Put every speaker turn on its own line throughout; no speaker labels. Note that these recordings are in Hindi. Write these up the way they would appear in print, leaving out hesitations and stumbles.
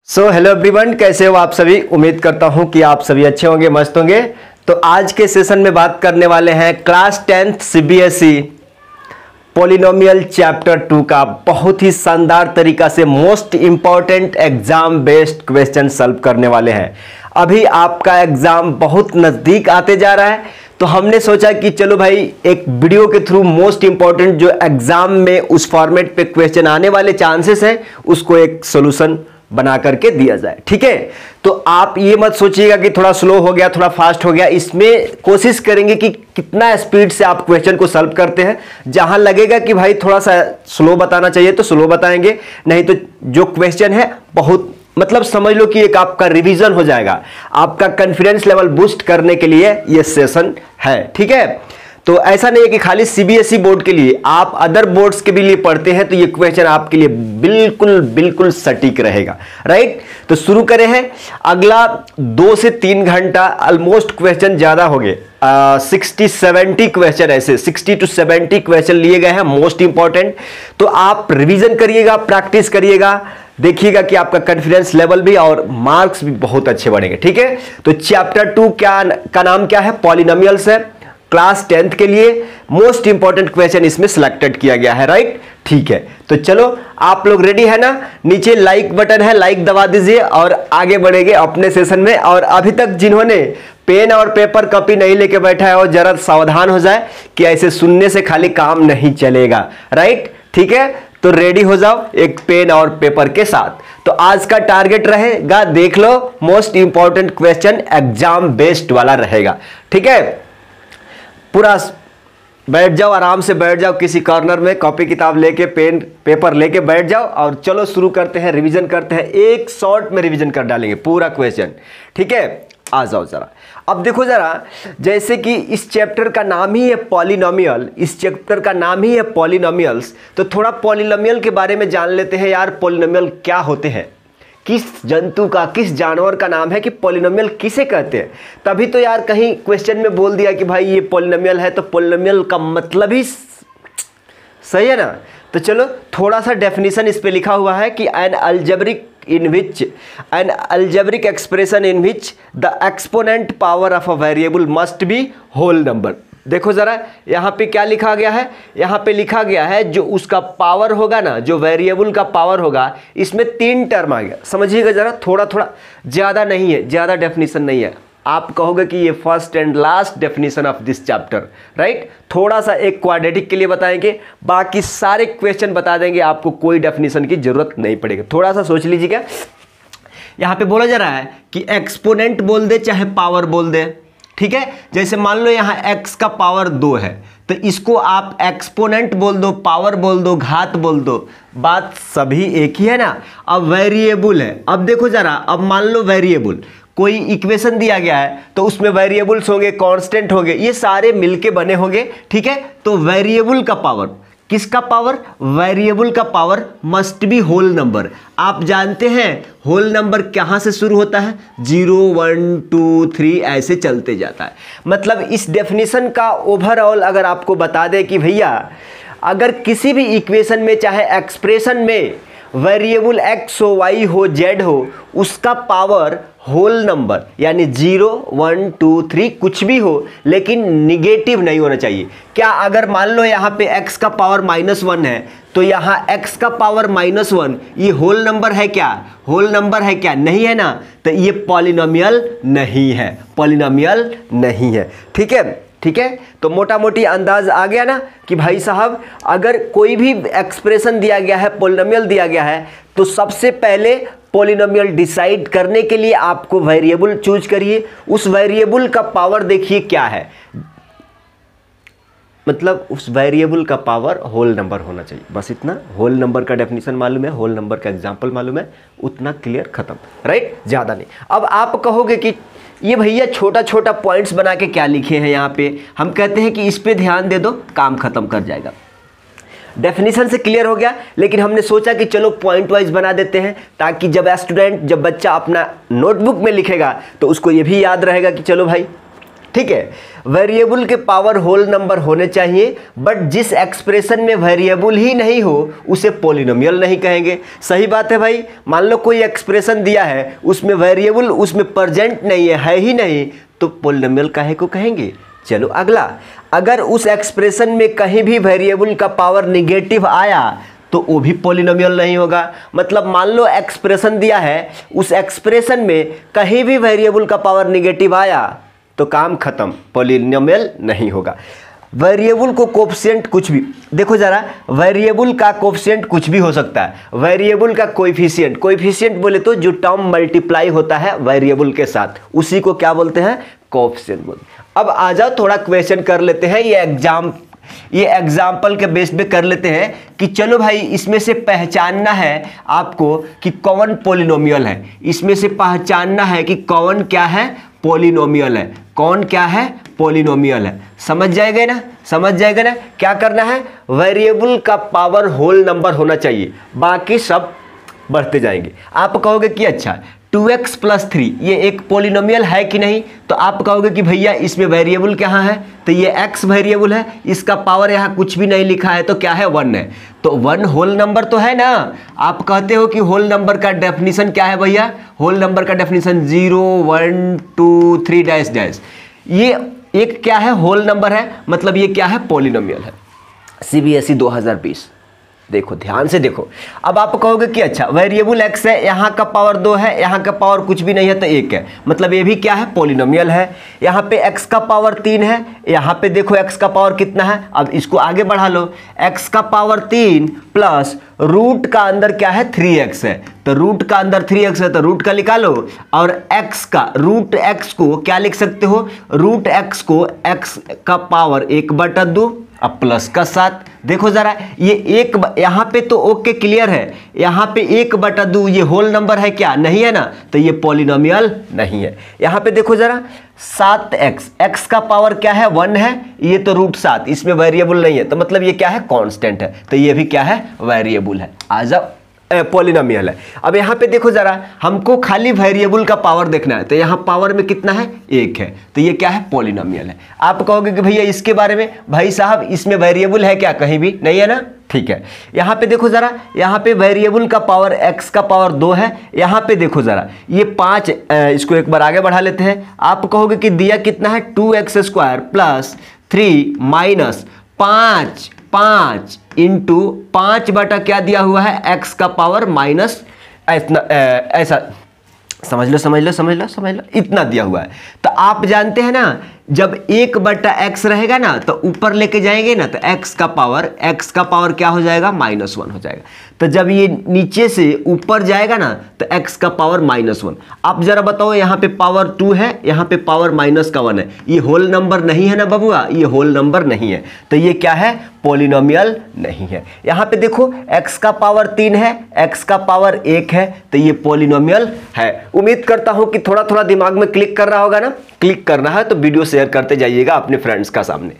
हेलो एवरीवन, कैसे हो आप सभी। उम्मीद करता हूं कि आप सभी अच्छे होंगे, मस्त होंगे। तो आज के सेशन में बात करने वाले हैं class 10th CBSE polynomial chapter 2 का बहुत ही शानदार तरीका से most important exam based question solve करने वाले हैं। अभी आपका एग्जाम बहुत नज़दीक आते जा रहा है, तो हमने सोचा कि चलो भाई एक वीडियो के थ्रू मोस्ट इंपॉर्टेंट जो एग्जाम में उस फॉर्मेट पे क्वेश्चन आने वाले चांसेस हैं उसको एक सोल्यूशन बना करके दिया जाए। ठीक है, तो आप ये मत सोचिएगा कि थोड़ा स्लो हो गया, थोड़ा फास्ट हो गया। इसमें कोशिश करेंगे कि कितना स्पीड से आप क्वेश्चन को सॉल्व करते हैं। जहां लगेगा कि भाई थोड़ा सा स्लो बताना चाहिए तो स्लो बताएंगे, नहीं तो जो क्वेश्चन है बहुत मतलब समझ लो कि एक आपका रिवीजन हो जाएगा। आपका कॉन्फिडेंस लेवल बूस्ट करने के लिए ये सेशन है। ठीक है, तो ऐसा नहीं है कि खाली सीबीएसई बोर्ड के लिए, आप अदर बोर्ड्स के भी लिए पढ़ते हैं तो ये क्वेश्चन आपके लिए बिल्कुल बिल्कुल सटीक रहेगा। राइट, तो शुरू करें हैं। अगला 2 से 3 घंटा ऑलमोस्ट क्वेश्चन ज्यादा हो गए, 60-70 क्वेश्चन, ऐसे 60 to 70 क्वेश्चन लिए गए हैं मोस्ट इंपॉर्टेंट। तो आप रिवीजन करिएगा, प्रैक्टिस करिएगा, देखिएगा कि आपका कॉन्फिडेंस लेवल भी और मार्क्स भी बहुत अच्छे बढ़ेंगे। ठीक है, तो चैप्टर 2 का नाम क्या है? पॉलिनोमियल्स है। क्लास 10th के लिए मोस्ट इंपॉर्टेंट क्वेश्चन इसमें सिलेक्टेड किया गया है। राइट, ठीक है, तो चलो आप लोग रेडी है ना? नीचे लाइक बटन है, लाइक दबा दीजिए और आगे बढ़ेंगे अपने सेशन में। और अभी तक जिन्होंने पेन और पेपर कॉपी नहीं लेके बैठा है और जरा सावधान हो जाए कि ऐसे सुनने से खाली काम नहीं चलेगा। राइट, ठीक है, तो रेडी हो जाओ एक पेन और पेपर के साथ। तो आज का टारगेट रहेगा, देख लो, most important question exam based वाला रहेगा। ठीक है, पूरा बैठ जाओ, आराम से बैठ जाओ किसी कॉर्नर में, कॉपी किताब लेके पेन पेपर लेके बैठ जाओ और चलो शुरू करते हैं, रिवीजन करते हैं। एक शॉर्ट में रिवीजन कर डालेंगे पूरा क्वेश्चन। ठीक है, आ जाओ जरा। अब देखो जरा, जैसे कि इस चैप्टर का नाम ही है पॉलिनोमियल, इस चैप्टर का नाम ही है पॉलिनोमियल्स, तो थोड़ा पॉलिनोमियल के बारे में जान लेते हैं यार। पॉलिनोमियल क्या होते हैं, किस जंतु का, किस जानवर का नाम है कि पॉलिनोमियल किसे कहते हैं? तभी तो यार कहीं क्वेश्चन में बोल दिया कि भाई ये पॉलिनोमियल है, तो पॉलिनोमियल का मतलब ही सही है ना। तो चलो थोड़ा सा डेफिनेशन इस पे लिखा हुआ है कि N algebraic expression in which the exponent power of a variable must be whole number। देखो जरा यहाँ पे क्या लिखा गया है, यहाँ पे लिखा गया है जो उसका पावर होगा ना, जो वेरिएबल का पावर होगा, इसमें 3 टर्म आ गया। समझिएगा जरा, थोड़ा थोड़ा, ज़्यादा नहीं है, ज़्यादा डेफिनेशन नहीं है। आप कहोगे कि ये first and last definition of this chapter. Right, थोड़ा सा एक क्वाड्रेटिक के लिए बताएंगे, बाकी सारे क्वेश्चन बता देंगे, आपको कोई डेफिनेशन की जरूरत नहीं पड़ेगी। थोड़ा सा सोच लीजिएगा, यहाँ पे बोला जा रहा है कि एक्सपोनेंट बोल दे चाहे पावर बोल दे। ठीक है, जैसे मान लो यहाँ x का पावर 2 है, तो इसको आप एक्सपोनेंट बोल दो, पावर बोल दो, घात बोल दो, बात सभी एक ही है ना। अब वेरिएबल है, अब देखो जरा, अब मान लो वेरिएबल कोई इक्वेशन दिया गया है तो उसमें वेरिएबल्स होंगे, कांस्टेंट होंगे, ये सारे मिलके बने होंगे। ठीक है, तो वेरिएबल का पावर, किसका पावर? वेरिएबल का power must be whole number. आप जानते हैं होल नंबर कहां से शुरू होता है? 0 1 2 3 ऐसे चलते जाता है। मतलब इस डेफिनेशन का ओवरऑल अगर आपको बता दें कि भैया अगर किसी भी इक्वेशन में चाहे एक्सप्रेशन में वेरिएबल x हो, y हो, z हो, उसका पावर होल नंबर यानी 0 1 2 3 कुछ भी हो, लेकिन निगेटिव नहीं होना चाहिए। क्या अगर मान लो यहाँ पे x का पावर -1 है तो यहाँ x का पावर -1 ये होल नंबर है क्या? होल नंबर है क्या? नहीं है ना, तो ये पॉलिनोमियल नहीं है, पॉलिनोमियल नहीं है। ठीक है, ठीक है, तो मोटा मोटी अंदाज आ गया ना कि भाई साहब अगर कोई भी एक्सप्रेशन दिया गया है, पॉलिनोमियल दिया गया है, तो सबसे पहले पॉलिनोमियल डिसाइड करने के लिए आपको वेरिएबल चूज करिए। उस वेरिएबल का पावर देखिए क्या है, मतलब उस वेरिएबल का पावर होल नंबर होना चाहिए, बस इतना। होल नंबर का डेफिनेशन मालूम है, होल नंबर का एग्जांपल मालूम है, उतना क्लियर, खत्म। राइट, ज़्यादा नहीं। अब आप कहोगे कि ये भैया छोटा छोटा पॉइंट्स बना के क्या लिखे हैं यहाँ पे? हम कहते हैं कि इस पे ध्यान दे दो, काम खत्म कर जाएगा। डेफिनेशन से क्लियर हो गया, लेकिन हमने सोचा कि चलो पॉइंट वाइज बना देते हैं, ताकि जब बच्चा अपना नोटबुक में लिखेगा तो उसको ये भी याद रहेगा कि चलो भाई ठीक है। वेरिएबल के पावर होल नंबर होने चाहिए, बट जिस एक्सप्रेशन में वेरिएबल ही नहीं हो उसे पॉलिनोमियल नहीं कहेंगे। सही बात है भाई। मान लो कोई एक्सप्रेशन दिया है, उसमें वेरिएबल उसमें प्रेजेंट नहीं है ही नहीं, तो पॉलिनोमियल काहे को कहेंगे। चलो अगला, अगर उस एक्सप्रेशन में कहीं भी वेरिएबल का पावर निगेटिव आया तो वो भी पॉलिनोमियल नहीं होगा। मतलब मान लो एक्सप्रेशन दिया है, उस एक्सप्रेशन में कहीं भी वेरिएबल का पावर निगेटिव आया तो काम खत्म, पॉलिनोमियल नहीं होगा। वेरिएबल को कोफिशिएंट कुछ भी, देखो जरा, वेरिएबल का कोफिशिएंट कुछ भी हो सकता है। वेरिएबल का कोएफिशिएंट, कोएफिशिएंट बोले तो जो टर्म मल्टीप्लाई होता है वेरिएबल के साथ, उसी को क्या बोलते हैं, कोफिशिएंट बोलते हैं। अब आ जाओ थोड़ा क्वेश्चन कर लेते हैं, ये एग्जाम्पल के बेस पे कर लेते हैं कि चलो भाई इसमें से पहचानना है आपको कि कौन पॉलिनोमियल है, इसमें से पहचानना है कि कौन क्या है, पॉलिनोमियल है, कौन क्या है, पॉलिनोमियल है। समझ जाएगा ना, समझ जाएगा ना। क्या करना है, वेरिएबल का पावर होल नंबर होना चाहिए, बाकी सब बढ़ते जाएंगे। आप कहोगे कि अच्छा 2x + 3 ये एक पॉलिनोमियल है कि नहीं, तो आप कहोगे कि भैया इसमें वेरिएबल कहाँ है, तो ये x वेरिएबल है, इसका पावर यहाँ कुछ भी नहीं लिखा है, तो क्या है, 1 है, तो 1 होल नंबर तो है ना। आप कहते हो कि होल नंबर का डेफिनेशन क्या है भैया, होल नंबर का डेफिनेशन 0 1 2 3 डैश डैश, ये एक क्या है, होल नंबर है, मतलब ये क्या है, पॉलिनोमियल है। CBSE 2020 देखो, ध्यान से देखो। अब आप कहोगे कि अच्छा वेरिएबल x है, यहाँ का पावर 2 है, यहाँ का पावर कुछ भी नहीं है तो 1 है, मतलब ये भी क्या है, पॉलिनोमियल है। यहाँ पे x का पावर 3 है, यहाँ पे देखो x का पावर कितना है, अब इसको आगे बढ़ा लो, x का पावर 3 प्लस रूट का अंदर क्या है, 3x है, तो रूट का अंदर 3x है तो रूट का निकालो, और x का रूट x को क्या लिख सकते हो, रूट x को x का पावर 1/2 अब प्लस का 7। देखो जरा, ये एक यहाँ पे तो ओके क्लियर है, यहाँ पे 1/2 ये होल नंबर है क्या, नहीं है ना, तो ये पॉलिनोमियल नहीं है। यहाँ पे देखो जरा 7x, x का पावर क्या है, 1 है, ये तो √7, इसमें वेरिएबल नहीं है, तो मतलब ये क्या है, कांस्टेंट है, तो ये भी क्या है, वेरिएबल है, आ जाओ पॉलिनोमियल है। अब यहाँ पे देखो जरा, हमको खाली वेरिएबल का पावर देखना है, तो यहाँ पावर में कितना है, 1 है, तो ये क्या है, पॉलिनोमियल है। आप कहोगे कि भैया इसके बारे में, भाई साहब इसमें वेरिएबल है क्या, कहीं भी नहीं है ना, ठीक है। यहाँ पे देखो जरा, यहाँ पे वेरिएबल का पावर x का पावर 2 है, यहाँ पे देखो जरा ये 5, इसको एक बार आगे बढ़ा लेते हैं। आप कहोगे कि दिया कितना है, 2x² + 3 माइनस 5 इंटू 5 बटा क्या दिया हुआ है, x का पावर माइनस ऐसा, समझ लो इतना दिया हुआ है। तो आप जानते हैं ना, जब 1/x रहेगा ना तो ऊपर लेके जाएंगे ना, तो x का पावर क्या हो जाएगा, -1 हो जाएगा। तो जब ये नीचे से ऊपर जाएगा ना तो x का पावर -1। आप जरा बताओ, यहाँ पे पावर 2 है, यहाँ पे पावर -1 है, ये होल नंबर नहीं है ना बबुआ, ये होल नंबर नहीं है, तो ये क्या है, पॉलिनोमियल नहीं है। यहाँ पे देखो x का पावर 3 है, x का पावर 1 है, तो ये पॉलिनोमियल है। उम्मीद करता हूँ कि थोड़ा थोड़ा दिमाग में क्लिक कर रहा होगा ना। क्लिक करना है तो वीडियो शेयर करते जाइएगा अपने फ्रेंड्स का सामने।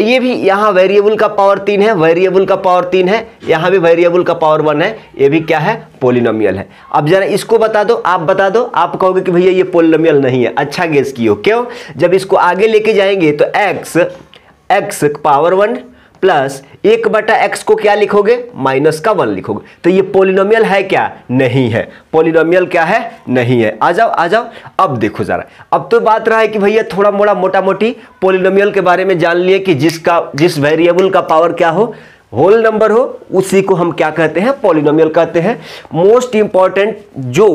ये भी यहाँ वेरिएबल का पावर 3 है, वेरिएबल का पावर 3 है, यहाँ भी वेरिएबल का पावर 1 है, ये भी क्या है, पॉलिनोमियल है। अब जरा इसको बता दो, आप बता दो। आप कहोगे कि भैया ये पॉलिनोमियल नहीं है, अच्छा गेस कियो, क्यों, जब इसको आगे लेके जाएंगे तो x पावर 1 प्लस 1/x को क्या लिखोगे, -1 लिखोगे, तो ये पॉलिनोमियल है क्या, नहीं है, पॉलिनोमियल क्या है, नहीं है। आ जाओ। अब देखो जरा, अब तो बात रहा है कि भैया थोड़ा मोटा मोटी पॉलिनोमियल के बारे में जान लिए कि जिस वेरिएबल का पावर क्या हो, होल नंबर हो, उसी को हम क्या कहते हैं, पॉलिनोमियल कहते हैं। मोस्ट इंपॉर्टेंट जो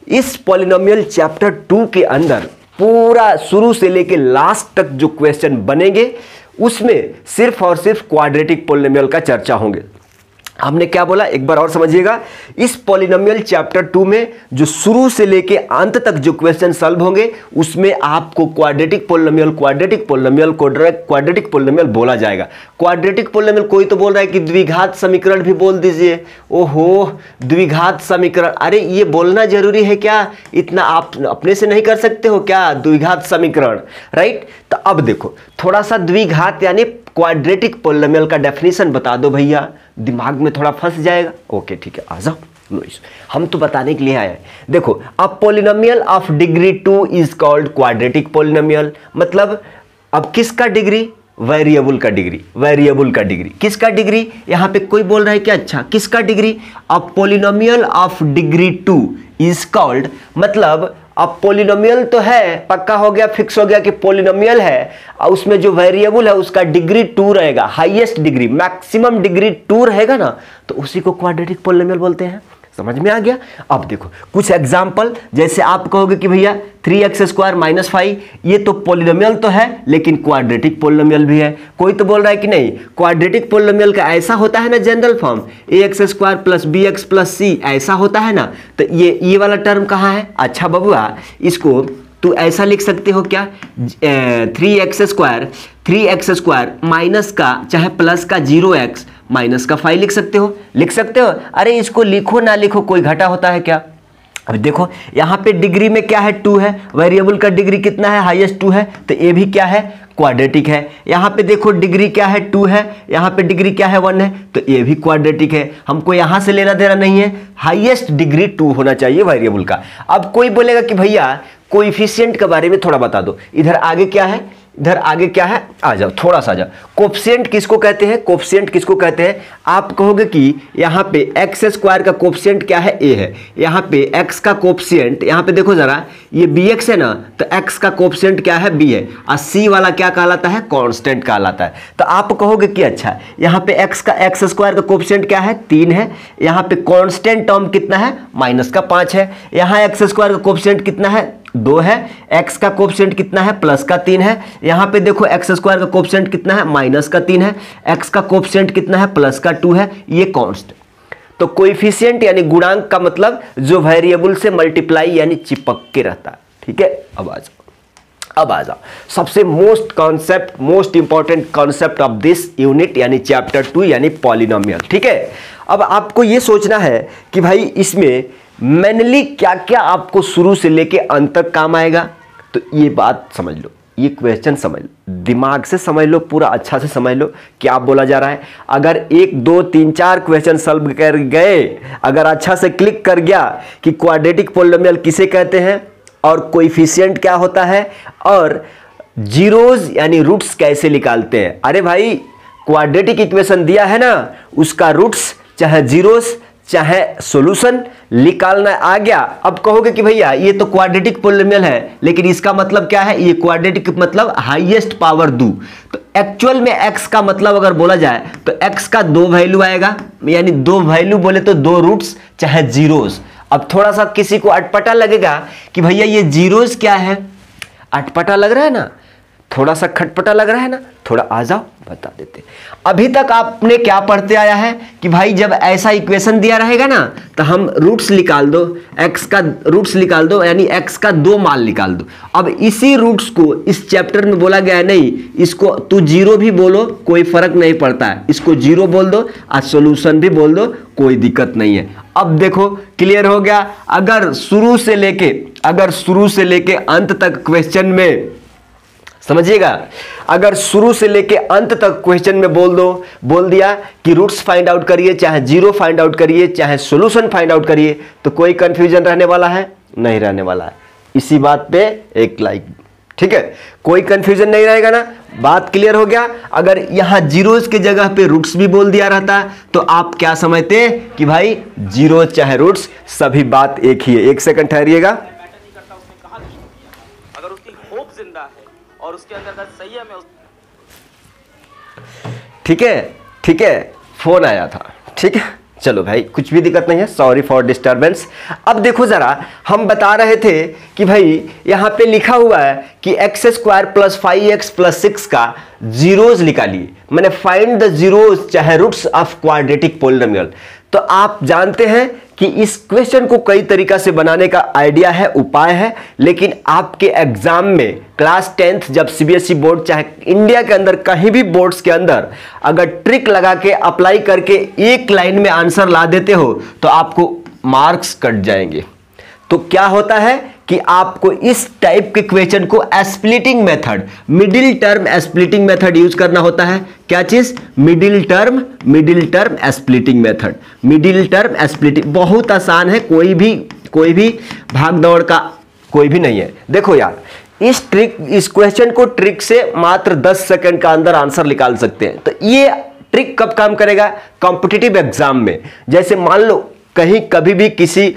इस पॉलिनोमियल चैप्टर 2 के अंदर पूरा शुरू से लेके लास्ट तक जो क्वेश्चन बनेंगे, उसमें सिर्फ और सिर्फ क्वाड्रेटिक पॉलिनोमियल का चर्चा होंगे। हमने क्या बोला, एक बार और समझिएगा। इस पॉलिनोमियल चैप्टर 2 में जो शुरू से लेके अंत तक जो क्वेश्चन सॉल्व होंगे, उसमें आपको क्वाड्रेटिक पॉलिनोमियल को डायरेक्ट क्वाड्रेटिक पॉलिनोमियल बोला जाएगा। क्वाड्रेटिक पॉलिनोमियल, कोई तो बोल रहा है कि द्विघात समीकरण भी बोल दीजिए। ओहो, द्विघात समीकरण, अरे ये बोलना जरूरी है क्या, इतना आप अपने से नहीं कर सकते हो क्या, द्विघात समीकरण, राइट। तो अब देखो थोड़ा सा द्विघात यानी क्वाड्रेटिक पॉलिनोमियल का डेफिनेशन बता दो भैया, दिमाग में थोड़ा फंस जाएगा। ओके ठीक है, आ जाओ। नो इशू, हम तो बताने के लिए आए हैं। देखो, अब polynomial of degree 2 is called quadratic polynomial, मतलब अब किसका डिग्री? वेरिएबल का डिग्री, वेरिएबल का डिग्री, किसका डिग्री? यहां पे कोई बोल रहा है कि अच्छा किसका डिग्री? अब polynomial of degree 2 is called, मतलब अब पॉलिनोमियल तो है, पक्का हो गया, फिक्स हो गया कि पॉलिनोमियल है, और उसमें जो वेरिएबल है उसका डिग्री 2 रहेगा, हाईएस्ट डिग्री, मैक्सिमम डिग्री 2 रहेगा ना, तो उसी को क्वाड्रेटिक पॉलिनोमियल बोलते हैं। समझ में आ गया? अब देखो कुछ एग्जाम्पल, जैसे आप कहोगे कि भैया 3x² - 5, ये तो पॉलिनोमियल तो है लेकिन क्वाड्रेटिक पॉलिनोमियल भी है। कोई तो बोल रहा है कि नहीं, क्वाड्रेटिक पॉलिनोमियल का ऐसा होता है ना general form, ax² + bx + c, ऐसा होता है ना, तो ये वाला टर्म कहाँ है? अच्छा बबुआ, इसको तो ऐसा लिख सकते हो क्या? 3x² माइनस का चाहे प्लस का 0x माइनस का 5 लिख सकते हो, लिख सकते हो। अरे इसको लिखो ना लिखो कोई घाटा होता है क्या? अब देखो यहाँ पे डिग्री में क्या है? 2 है, वेरिएबल का डिग्री कितना है? हाईएस्ट 2 है, तो ये भी क्या है? क्वाड्रेटिक है। यहाँ पे देखो डिग्री क्या है? 2 है, यहाँ पे डिग्री क्या है? 1 है, तो ये भी क्वाड्रेटिक है। हमको यहाँ से लेना देना नहीं है, हाईएस्ट डिग्री 2 होना चाहिए वेरिएबल का। अब कोई बोलेगा कि भैया कोएफिशिएंट के बारे में थोड़ा बता दो, इधर आगे क्या है, इधर आगे क्या है, आ जाओ थोड़ा सा आ जाओ। कोएफिशिएंट किसको कहते हैं? कोएफिशिएंट किसको कहते हैं? आप कहोगे कि यहाँ पे x² का कोएफिशिएंट क्या है? a है। यहाँ पे x का कोएफिशिएंट, यहाँ पे देखो जरा, ये bx है ना, तो x का कोएफिशिएंट क्या है? b है, और c वाला क्या कहलाता है? कांस्टेंट कहलाता है। तो आप कहोगे कि अच्छा यहाँ पे x² का कोएफिशिएंट क्या है? 3 है, यहाँ पे कांस्टेंट टर्म कितना है? -5 है, यहाँ x² का कोएफिशिएंट कितना है? 2 है, x का कोएफिशिएंट कितना है? +3 है, यहाँ पे देखो x² का कोएफिशिएंट कितना है? -3 है, x का कोएफिशिएंट कितना है? +2 है, ये कांस्टेंट। तो कोएफिशिएंट यानी गुणांक का मतलब जो वेरिएबल से मल्टीप्लाई यानी चिपक के रहता है। ठीक है, अब आ जाओ सबसे most important concept of this unit यानी चैप्टर 2 यानी पॉलिनोमियल। ठीक है, अब आपको ये सोचना है कि भाई इसमें मेनली क्या क्या आपको शुरू से लेके अंत तक काम आएगा। तो ये बात समझ लो, ये क्वेश्चन समझ लो, दिमाग से समझ लो, पूरा अच्छा से समझ लो क्या बोला जा रहा है। अगर 1 2 3 4 क्वेश्चन सॉल्व कर गए, अगर अच्छा से क्लिक कर गया कि क्वाड्रेटिक पॉलिनोमियल किसे कहते हैं और कोएफिशिएंट क्या होता है और जीरोज यानी रूट्स कैसे निकालते हैं। अरे भाई क्वाड्रेटिक इक्वेशन दिया है ना, उसका रूट्स चाहे जीरोस चाहे सॉल्यूशन निकालना आ गया। अब कहोगे कि भैया ये तो क्वाड्रेटिक पॉलिनोमियल है, लेकिन इसका मतलब क्या है? ये क्वाड्रेटिक मतलब हाईएस्ट पावर 2। तो एक्चुअल में x का मतलब अगर बोला जाए तो x का 2 वैल्यू आएगा, यानी 2 वैल्यू बोले तो 2 रूट्स चाहे जीरोस। अब थोड़ा सा किसी को अटपटा लगेगा कि भैया ये जीरोस क्या है, अटपटा लग रहा है ना, थोड़ा सा खटपटा लग रहा है ना, थोड़ा आ जाओ बता देते। अभी तक आपने क्या पढ़ते आया है कि भाई जब ऐसा इक्वेशन दिया रहेगा ना तो हम रूट्स निकाल दो, x का रूट्स निकाल दो, यानी x का 2 मान निकाल दो। अब इसी रूट्स को इस चैप्टर में बोला गया है, नहीं इसको तू 0 भी बोलो कोई फर्क नहीं पड़ता है, इसको 0 बोल दो और सॉल्यूशन भी बोल दो, कोई दिक्कत नहीं है। अब देखो क्लियर हो गया। अगर शुरू से लेके अंत तक क्वेश्चन में समझिएगा, अगर शुरू से लेके अंत तक क्वेश्चन में बोल दिया कि रूट्स फाइंड आउट करिए, चाहे 0 फाइंड आउट करिए, चाहे सॉल्यूशन फाइंड आउट करिए, तो कोई कंफ्यूजन रहने वाला है? नहीं रहने वाला है। इसी बात पे एक लाइक, ठीक है, कोई कंफ्यूजन नहीं रहेगा ना, बात क्लियर हो गया। अगर यहां जीरोस के जगह पे रूट्स भी बोल दिया रहता तो आप क्या समझते कि भाई जीरो चाहे रूट्स सभी बात एक ही है। एक सेकंड ठहरिएगा।
अगर उसकी होप जिंदा है और उसके अंदर सही है,
ठीक है, फोन आया था, ठीक है, चलो भाई कुछ भी दिक्कत नहीं है, सॉरी फॉर डिस्टरबेंस। अब देखो जरा, हम बता रहे थे कि भाई यहाँ पे लिखा हुआ है कि x² + 5x + 6 का जीरोज निकालिए, मैंने फाइंड द जीरोज चाहे रूट्स ऑफ क्वाड्रेटिक पॉलिनोमियल। तो आप जानते हैं कि इस क्वेश्चन को कई तरीका से बनाने का आइडिया है, उपाय है, लेकिन आपके एग्जाम में क्लास 10th जब सीबीएसई बोर्ड चाहे इंडिया के अंदर कहीं भी बोर्ड्स के अंदर अगर ट्रिक लगा के अप्लाई करके एक लाइन में आंसर ला देते हो तो आपको मार्क्स कट जाएंगे। तो क्या होता है कि आपको इस टाइप के क्वेश्चन को splitting method, middle term splitting method use करना होता है। क्या चीज? Middle term splitting method. Middle term splitting बहुत आसान है, कोई भी भाग दौड़ का कोई भी नहीं है। देखो यार, इस क्वेश्चन को ट्रिक से मात्र 10 सेकंड का अंदर आंसर निकाल सकते हैं। तो ये ट्रिक कब काम करेगा? कॉम्पिटिटिव एग्जाम में। जैसे मान लो कहीं कभी भी किसी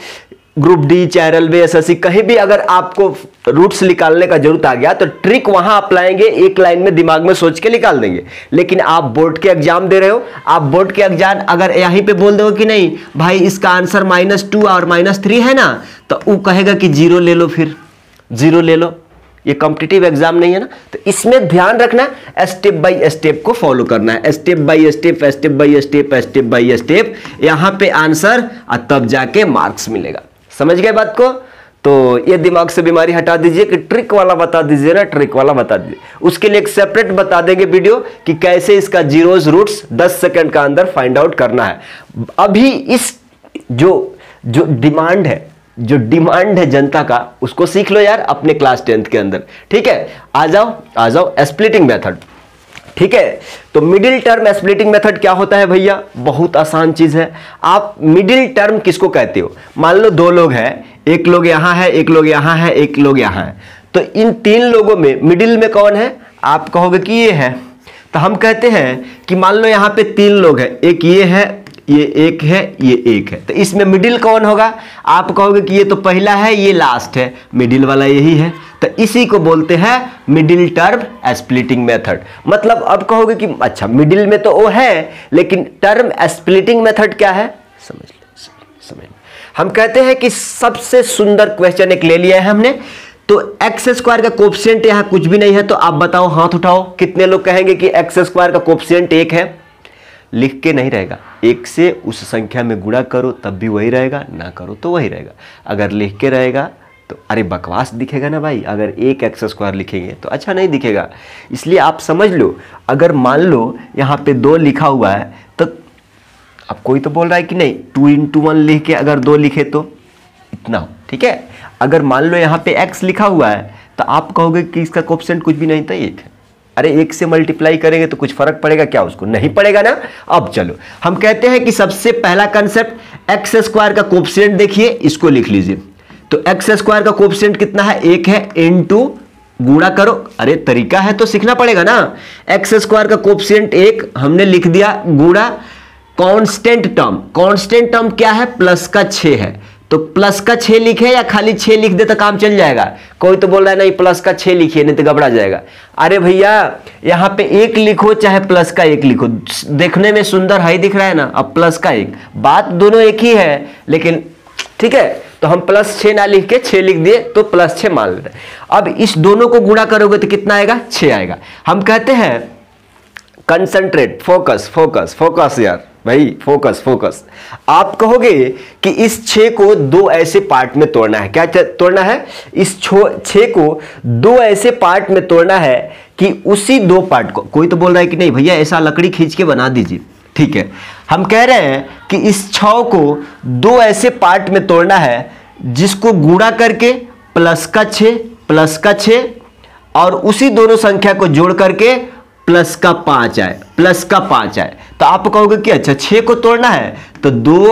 ग्रुप डी, चाहे रेलवे, एसएससी, कहीं भी अगर आपको रूट्स निकालने का जरूरत आ गया तो ट्रिक वहां अप्लाएंगे, एक लाइन में दिमाग में सोच के निकाल देंगे। लेकिन आप बोर्ड के एग्जाम दे रहे हो, आप बोर्ड के एग्जाम अगर यहीं पे बोल दो कि नहीं भाई इसका आंसर -2 और -3 है ना, तो वो कहेगा कि 0 ले लो, फिर 0 ले लो। ये कॉम्पिटिटिव एग्जाम नहीं है ना। तो इसमें ध्यान रखना, स्टेप बाय स्टेप को फॉलो करना है, step by step, step by step, step by step, यहां पे आंसर और तब जाके मार्क्स मिलेगा। समझ गए बात को? तो ये दिमाग से बीमारी हटा दीजिए कि ट्रिक वाला बता दीजिए ना, ट्रिक वाला बता दीजिए। उसके लिए एक सेपरेट बता देंगे वीडियो कि कैसे इसका जीरोस रूट्स 10 सेकंड का अंदर फाइंड आउट करना है। अभी इस जो डिमांड है, जो डिमांड है जनता का, उसको सीख लो यार अपने क्लास 10th के अंदर। ठीक है, आ जाओ स्प्लिटिंग मेथड। ठीक है, तो मिडिल टर्म स्प्लिटिंग मेथड क्या होता है भैया? बहुत आसान चीज है। आप मिडिल टर्म किसको कहते हो? मान लो 2 लोग हैं, एक लोग यहां है, एक लोग यहां है, एक लोग यहां है। तो इन 3 लोगों में मिडिल में कौन है? आप कहोगे कि ये है। तो हम कहते हैं कि मान लो यहां पे 3 लोग हैं, एक ये है, ये एक है, ये एक है। तो इसमें मिडिल कौन होगा? आप कहोगे कि ये तो पहला है, ये लास्ट है, मिडिल वाला यही है। तो इसी को बोलते हैं मिडिल टर्म स्प्लिटिंग मेथड। मतलब अब कहोगे कि अच्छा मिडिल में तो वो है, लेकिन टर्म स्प्लिटिंग मेथड क्या है? समझ हम कहते हैं कि सबसे सुंदर क्वेश्चन एक ले लिया है हमने। तो एक्स स्क्वायर का कोफिशिएंट यहां कुछ भी नहीं है, तो आप बताओ, हाथ उठाओ, कितने लोग कहेंगे कि एक्स स्क्वायर का कोफिशिएंट 1 है? लिख के नहीं रहेगा, 1 से उस संख्या में गुणा करो तब भी वही रहेगा, ना करो तो वही रहेगा। अगर लिख के रहेगा तो अरे बकवास दिखेगा ना भाई। अगर 1 एक्स स्क्वायर लिखेंगे तो अच्छा नहीं दिखेगा। इसलिए आप समझ लो, अगर मान लो यहाँ पे 2 लिखा हुआ है, तो अब कोई तो बोल रहा है कि नहीं 2 × 1 लिख के अगर 2 लिखे तो इतना हो। ठीक है, अगर मान लो यहाँ पे x लिखा हुआ है, तो आप कहोगे कि इसका कोफिशिएंट कुछ भी नहीं था, 1 है। अरे 1 से मल्टीप्लाई करेंगे तो कुछ फर्क पड़ेगा क्या? उसको नहीं पड़ेगा ना। अब चलो, हम कहते हैं कि सबसे पहला कंसेप्ट एक्स स्क्वायर का कोफिशिएंट देखिए, इसको लिख लीजिए। तो एक्स स्क्वायर का कोफिशिएंट कितना है? 1 है, इनटू गुणा करो। अरे तरीका है तो सीखना पड़ेगा ना। एक्स स्क्वायर का कोफिशिएंट 1 हमने लिख दिया, गुणा कांस्टेंट टर्म क्या है? प्लस का 6 है। तो प्लस का 6 लिखे या खाली 6 लिख दे तो काम चल जाएगा? कोई तो बोल रहा है नहीं प्लस का 6 लिखिए नहीं तो गड़बड़ा जाएगा। अरे भैया यहां पे 1 लिखो चाहे प्लस का 1 लिखो, देखने में सुंदर है दिख रहा है ना। अब प्लस का 1, बात दोनों एक ही है, लेकिन ठीक है, तो हम +6 ना लिख के 6 लिख दिए तो +6 मान ले रहे। अब इस दोनों को गुणा करोगे तो कितना आएगा? 6 आएगा। हम कहते हैं कंसंट्रेट, फोकस यार भाई, फोकस। आप कहोगे कि इस 6 को 2 ऐसे पार्ट में तोड़ना है। क्या तोड़ना है? इस 6 को 2 ऐसे पार्ट में तोड़ना है कि उसी 2 पार्ट को, कोई तो बोल रहा है कि नहीं भैया ऐसा लकड़ी खींच के बना दीजिए। ठीक है, हम कह रहे हैं कि इस 6 को 2 ऐसे पार्ट में तोड़ना है जिसको गुणा करके प्लस का 6 और उसी दोनों संख्या को जोड़ करके प्लस का 5 आए। तो आप कहोगे कि अच्छा 6 को तोड़ना है तो 2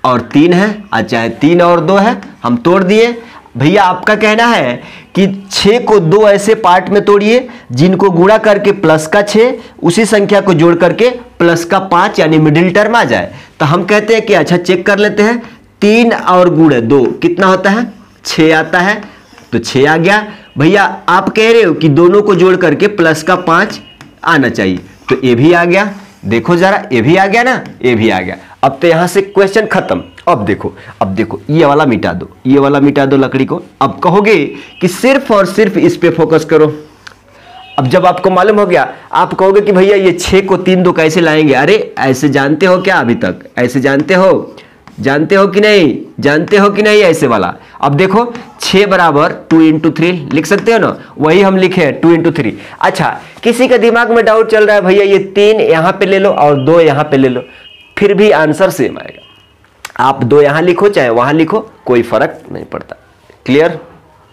और 3 है, अच्छा 3 और 2 है, हम तोड़ दिए। भैया आपका कहना है कि 6 को 2 ऐसे पार्ट में तोड़िए जिनको गुणा करके प्लस का 6 उसी संख्या को जोड़ करके प्लस का 5 यानी मिडिल टर्म आ जाए। तो हम कहते हैं कि अच्छा चेक कर लेते हैं, 3 और गुणे 2 कितना होता है? 6 आता है। तो 6 आ गया। भैया आप कह रहे हो कि दोनों को जोड़ करके प्लस का 5 आना चाहिए, तो ये भी आ गया। देखो जरा, ये भी आ गया ना, ये भी आ गया। अब तो यहां से क्वेश्चन खत्म। अब देखो ये वाला मिटा दो लकड़ी को। अब कहोगे कि सिर्फ और सिर्फ इस पे फोकस करो। अब जब आपको मालूम हो गया, आप कहोगे कि भैया ये 6 को 3 2 कैसे लाएंगे? अरे ऐसे जानते हो क्या? अभी तक ऐसे जानते हो कि नहीं ऐसे वाला? अब देखो 6 बराबर 2 × 3 लिख सकते हो ना, वही हम लिखे हैं 2 × 3। अच्छा किसी का दिमाग में डाउट चल रहा है भैया ये 3 यहां पे ले लो और 2 यहां पे ले लो, फिर भी आंसर सेम आएगा। आप 2 यहां लिखो चाहे वहां लिखो, कोई फर्क नहीं पड़ता। क्लियर?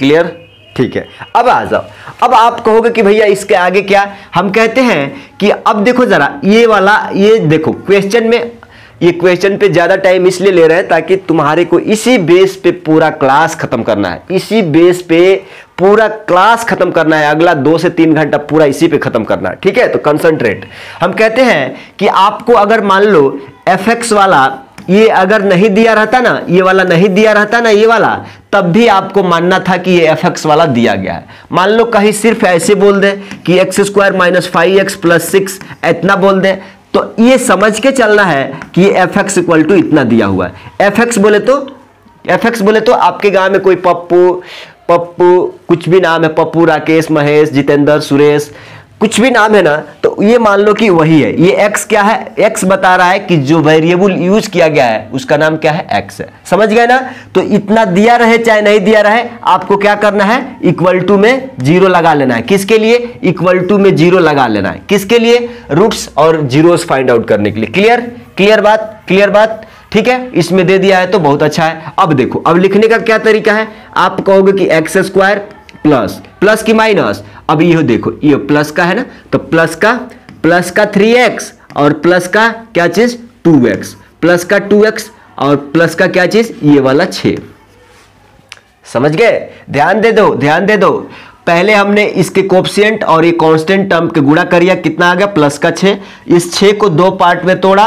क्लियर, ठीक है। अब आ जाओ, अब आप कहोगे कि भैया इसके आगे क्या, हम कहते हैं कि अब देखो जरा ये वाला, ये देखो क्वेश्चन में, ये क्वेश्चन पे ज्यादा टाइम इसलिए ले रहे हैं ताकि तुम्हारे को इसी बेस पे पूरा क्लास खत्म करना है, इसी बेस पे पूरा क्लास खत्म करना है, अगला 2 से 3 घंटा पूरा इसी पे खत्म करना है, ठीक है। तो कंसंट्रेट, हम कहते हैं कि आपको अगर मान लो fx वाला ये अगर नहीं दिया रहता ना, ये वाला नहीं दिया रहता ना, ये वाला, तब भी आपको मानना था कि ये fx वाला दिया गया है। मान लो कहीं सिर्फ ऐसे बोल दे कि x² - 5x + 6 इतना बोल दे, तो ये समझ के चलना है कि ये fx = इतना दिया हुआ है। fx बोले तो आपके गांव में कोई पप्पू कुछ भी नाम है, पप्पू, राकेश, महेश, जितेंद्र, सुरेश, कुछ भी नाम है ना, तो ये मान लो कि वही है। ये x क्या है, x बता रहा है कि जो वेरिएबल यूज किया गया है उसका नाम क्या है, x है। समझ गए ना। तो इतना दिया रहे चाहे नहीं दिया रहे, आपको क्या करना है, = में 0 लगा लेना है। किसके लिए, = में 0 लगा लेना है। किसके लिए, रूट्स और जीरोस फाइंड आउट करने के लिए। क्लियर बात, ठीक है। इसमें दे दिया है तो बहुत अच्छा है। अब देखो, अब लिखने का क्या तरीका है, आप कहोगे कि x² प्लस की माइनस, अब ये देखो ये प्लस का है ना, तो प्लस का 3x और प्लस का क्या चीज 2x, प्लस का 2x और प्लस का क्या चीज ये वाला 6। समझ गए, ध्यान दे दो। पहले हमने इसके कोफिशिएंट और ये कांस्टेंट टर्म के गुणा करिया, कितना आ गया, प्लस का 6। इस 6 को 2 पार्ट में तोड़ा,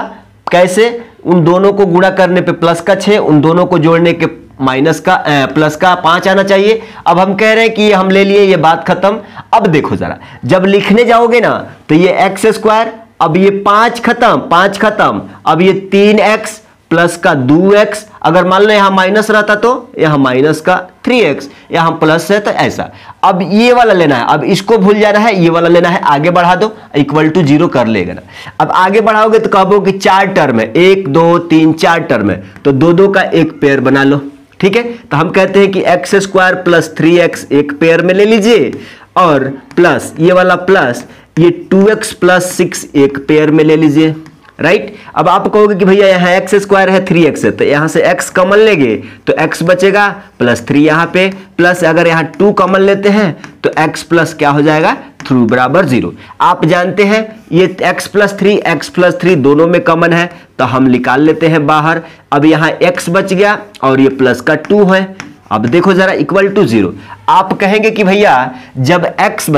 कैसे, उन दोनों को गुणा करने पे प्लस का 6, उन दोनों को जोड़ने के प्लस का 5 आना चाहिए। अब हम कह रहे हैं कि ये हम ले लिए, ये बात खत्म। अब देखो जरा, जब लिखने जाओगे ना तो ये x², अब ये 5 खत्म, अब ये 3x प्लस का 2x, अगर मान लो यहां माइनस रहता तो यहां माइनस का 3x, यहां प्लस है तो ऐसा। अब ये वाला लेना है, अब इसको भूल जाना है, ये वाला लेना है, आगे बढ़ा दो, = 0 कर लेगा ना। अब आगे बढ़ाओगे तो कहोगे कि 4 टर्म है, 1 2 3 4 टर्म है, तो 2 का एक पेयर बना लो, ठीक है। तो हम कहते हैं कि x² + 3x एक पेयर में ले लीजिए, और प्लस ये वाला प्लस ये 2x + 6 एक पेयर में ले लीजिए, राइट। अब आप कहोगे कि भैया यहाँ x² है 3x है, तो यहाँ से x कॉमन लेंगे तो x बचेगा, प्लस 3 यहाँ पे, प्लस अगर यहाँ 2 कॉमन लेते हैं तो x प्लस क्या हो जाएगा, 3 = 0। आप जानते हैं ये x + 3 दोनों में कॉमन है, तो हम निकाल लेते हैं बाहर। अब यहाँ x बच गया और ये प्लस का 2 है। अब देखो जरा, = 0। आप कहेंगे कि भैया जब x +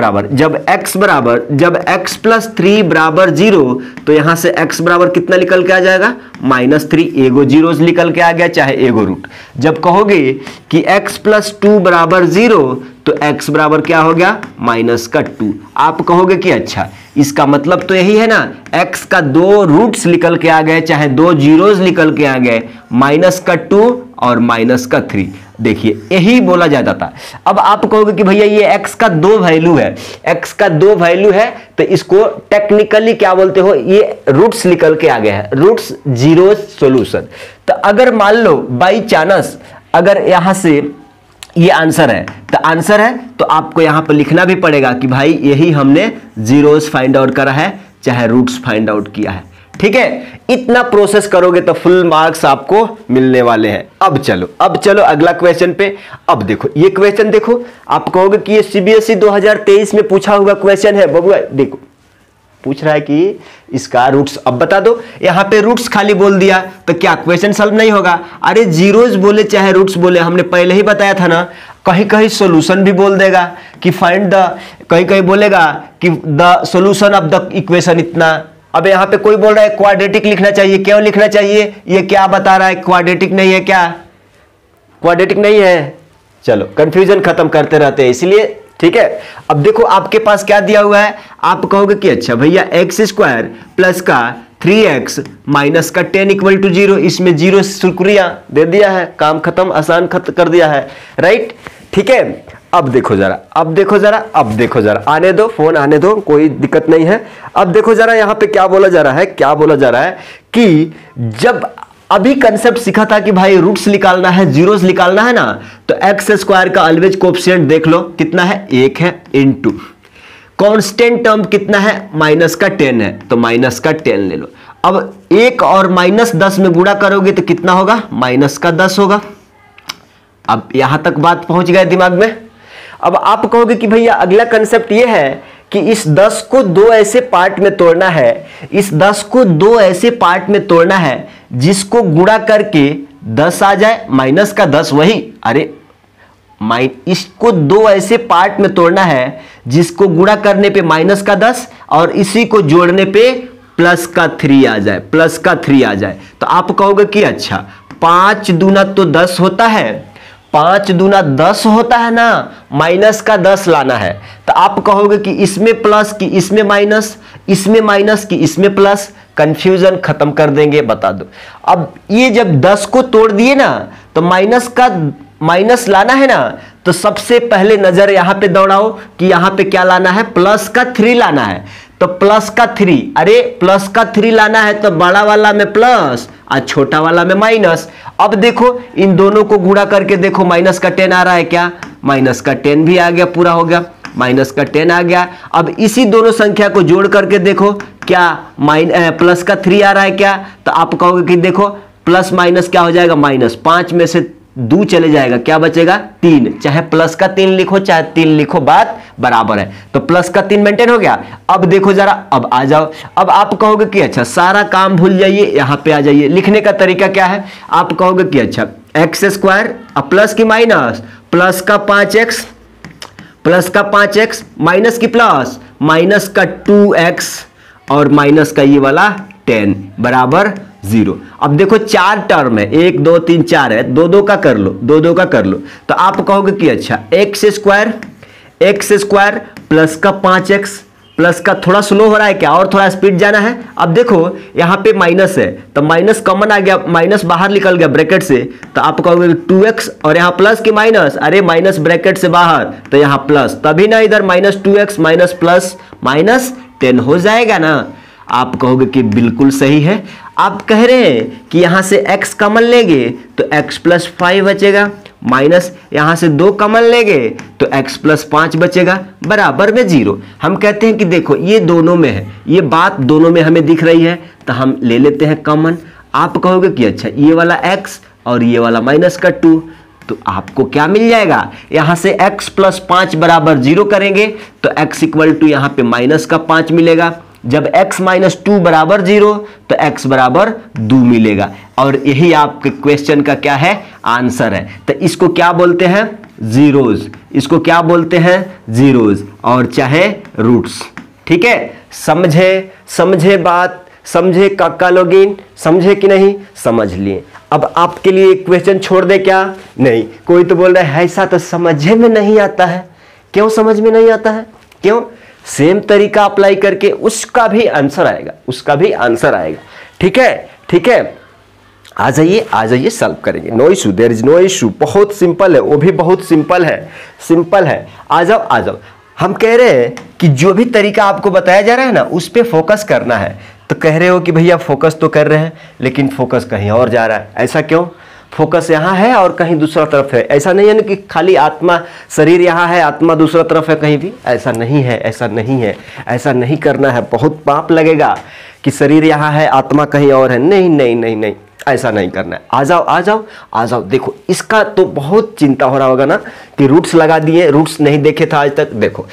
3 = 0, तो यहां से x बराबर कितना निकल के आ जाएगा, -3, एगो जीरोस निकल के आ गया, चाहे एगो रूट। जब कहोगे कि x + 2 = 0, तो x बराबर क्या हो गया, -2। आप कहोगे कि अच्छा, इसका मतलब तो यही है ना, x का 2 रूट्स निकल के आ गए, चाहे 2 जीरोस निकल के आ गए, -2 और -3। देखिए यही बोला जाता था। अब आप कहोगे कि भैया ये x का 2 वैल्यू है, तो इसको टेक्निकली क्या बोलते हो, ये रूट्स निकल के आ गए हैं, रूट्स जीरो सॉल्यूशन। तो अगर मान लो बाई चांस अगर यहां से ये आंसर है, तो आपको यहां पर लिखना भी पड़ेगा कि भाई यही हमने जीरोस फाइंड आउट करा है, चाहे रूट्स फाइंड आउट किया है, ठीक है। इतना प्रोसेस करोगे तो फुल मार्क्स आपको मिलने वाले हैं। अब चलो अगला क्वेश्चन पे। अब देखो ये क्वेश्चन देखो, आप कहोगे कि ये CBSE 2023 में पूछा हुआ क्वेश्चन है बबुआ। देखो पूछ रहा है कि इसका रूट्स अब बता दो, यहां पे रूट्स खाली बोल दिया तो क्या क्वेश्चन सॉल्व नहीं होगा। अरे जीरोस बोले चाहे रूट्स बोले, हमने पहले ही बताया था ना, कहीं सॉल्यूशन भी बोल देगा कि फाइंड द, कहीं बोलेगा कि the solution of the equation इतना। अब यहाँ पे कोई बोल रहा है क्वाड्रेटिक लिखना चाहिए, क्यों लिखना चाहिए, ये क्या बता रहा है, क्वाड्रेटिक नहीं है क्या, क्वाड्रेटिक नहीं है। चलो कंफ्यूजन खत्म करते रहते हैं इसलिए, ठीक है। अब देखो आपके पास क्या दिया हुआ है, आप कहोगे कि अच्छा भैया x² प्लस का 3x माइनस का 10 = 0, इसमें 0 शुक्रिया दे दिया है, काम खत्म, आसान खत्म कर दिया है, राइट, ठीक है। अब देखो जरा आने दो, फोन आने दो, कोई दिक्कत नहीं है। अब देखो जरा यहाँ पे क्या बोला जा रहा है कि जब अभी कंसेप्ट सीखा था कि भाई रूट्स निकालना है, जीरोस निकालना है ना, तो x² का ऑलवेज कोफिशिएंट देख लो कितना है, 1 है, इनटू कांस्टेंट टर्म कितना है, -10 है, तो -10 ले लो। अब 1 और -10 में गुणा करोगे तो कितना होगा, -10 होगा। अब यहां तक बात पहुंच गया दिमाग में। अब आप कहोगे कि भैया अगला कंसेप्ट ये है कि इस 10 को दो ऐसे पार्ट में तोड़ना है, इस 10 को दो ऐसे पार्ट में तोड़ना है जिसको गुणा करके 10 आ जाए, माइनस का 10 वही, अरे इसको दो ऐसे पार्ट में तोड़ना है जिसको गुणा करने पे माइनस का 10 और इसी को जोड़ने पे प्लस का 3 आ जाए, प्लस का 3 आ जाए। तो आप कहोगे कि अच्छा 5 दूना तो 10 होता है, 5 दूना 10 होता है ना, माइनस का 10 लाना है। तो आप कहोगे कि इसमें प्लस कि इसमें माइनस, इसमें माइनस कि इसमें प्लस, कंफ्यूजन खत्म कर देंगे, बता दो। अब ये जब 10 को तोड़ दिए ना तो माइनस का माइनस लाना है ना, तो सबसे पहले नजर यहां पे दौड़ाओ कि यहां पे क्या लाना है, प्लस का 3 लाना है। तो प्लस का 3, अरे प्लस का 3 लाना है तो बड़ा वाला में प्लस और छोटा वाला में माइनस। अब देखो इन दोनों को गुणा करके देखो, माइनस का 10 आ रहा है क्या, माइनस का 10 भी आ गया, पूरा हो गया, माइनस का 10 आ गया। अब इसी दोनों संख्या को जोड़ करके देखो क्या प्लस का 3 आ रहा है क्या, तो आप कहोगे कि देखो प्लस माइनस क्या हो जाएगा, माइनस, 5 में से 2 चले जाएगा, क्या बचेगा 3, चाहे प्लस का 3 लिखो चाहे 3 लिखो, बात बराबर है। तो प्लस का 3 मेंटेन हो गया। अब देखो जरा, अब आ जाओ, अब आप कहोगे कि अच्छा सारा काम भूल जाइए, यहां पे आ जाइए। लिखने का तरीका क्या है, आप कहोगे कि अच्छा एक्स स्क्वायर अब प्लस की माइनस, प्लस का 5x, प्लस का 5x माइनस की प्लस, माइनस का 2x और माइनस का ये वाला 10 बराबर 0। अब देखो 4 टर्म है, 1 2 3 4 है, दो दो का कर लो, दो दो का कर लो। तो आप कहोगे कि अच्छा एक्स स्क्वायर प्लस का 5x, प्लस का थोड़ा स्लो हो रहा है क्या, और थोड़ा स्पीड जाना है। अब देखो यहां पे माइनस है तो माइनस कॉमन आ गया, माइनस बाहर निकल गया ब्रैकेट से, तो आप कहोगे 2x और यहां प्लस की माइनस, अरे माइनस ब्रैकेट से बाहर तो यहां प्लस, तभी ना इधर minus 2x minus plus minus 10 हो जाएगा ना। आप कहोगे कि बिल्कुल सही है। आप कह रहे हैं कि यहां से x कॉमन लेंगे तो x प्लस 5 बचेगा, माइनस यहां से 2 कॉमन लेंगे तो x प्लस 5 बचेगा, बराबर में 0। हम कहते हैं कि देखो ये दोनों में है, ये बात दोनों में हमें दिख रही है तो हम ले लेते हैं कॉमन। आप कहोगे कि अच्छा ये वाला x और ये वाला माइनस का 2, तो आपको क्या मिल जाएगा, यहां से x प्लस 5 बराबर 0 करेंगे तो x इक्वल टू यहां पे माइनस का 5 मिलेगा। जब x माइनस 2 बराबर 0 तो x बराबर 2 मिलेगा, और यही आपके क्वेश्चन का क्या है, आंसर है। तो इसको क्या बोलते हैं, जीरोज, इसको क्या बोलते हैं, जीरोज, और चाहे रूट्स। ठीक है, समझे बात, समझे काका लोगिन, समझे कि नहीं, समझ लिए। अब आपके लिए क्वेश्चन छोड़ दे क्या, नहीं, कोई तो बोल रहा है ऐसा तो समझे में नहीं आता है। क्यों समझ में नहीं आता है, क्यों, सेम तरीका अप्लाई करके उसका भी आंसर आएगा, उसका भी आंसर आएगा। ठीक है, ठीक है, आ जाइए सॉल्व करेंगे, no issue, there is no issue. बहुत सिंपल है, वो भी बहुत सिंपल है, सिंपल है। आ जाओ। हम कह रहे हैं कि जो भी तरीका आपको बताया जा रहा है ना उस पर फोकस करना है। तो कह रहे हो कि भैया फोकस तो कर रहे हैं लेकिन फोकस कहीं और जा रहा है, ऐसा क्यों, फोकस यहाँ है और कहीं दूसरा तरफ है। ऐसा नहीं है ना कि खाली आत्मा, शरीर यहाँ है, आत्मा दूसरा तरफ है, कहीं भी ऐसा नहीं है, ऐसा नहीं है, ऐसा नहीं करना है। बहुत पाप लगेगा कि शरीर यहाँ है, आत्मा कहीं और है। नहीं नहीं नहीं नहीं, ऐसा नहीं करना है। आ जाओ। देखो इसका तो बहुत चिंता हो रहा होगा ना कि रूट्स लगा दिए, रूट्स नहीं देखे था आज तक। देखो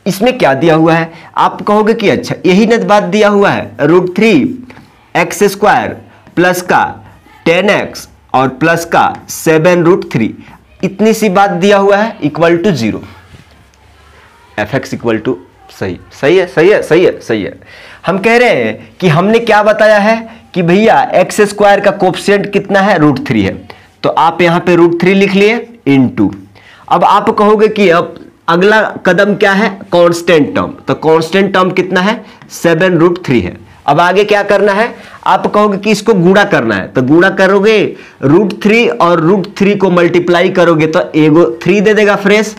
इसमें क्या दिया हुआ है, आप कहोगे कि अच्छा यही न बात दिया हुआ है, √3x² प्लस का 10x और प्लस का 7√3, इतनी सी बात दिया हुआ है, equal to 0, fx equal to, सही है। हम कह रहे हैं कि हमने क्या बताया है कि भैया x² का कोफिशिएंट कितना है, √3 है, तो आप यहां पे √3 लिख लिए इनटू। अब आप कहोगे कि अब अगला कदम क्या है, कांस्टेंट टर्म, तो कांस्टेंट टर्म कितना है, 7√3 है। अब आगे क्या करना है, आप कहोगे कि इसको गुणा करना है, तो गुणा करोगे √3 और √3 को मल्टीप्लाई करोगे तो एगो 3 दे देगा फ्रेश,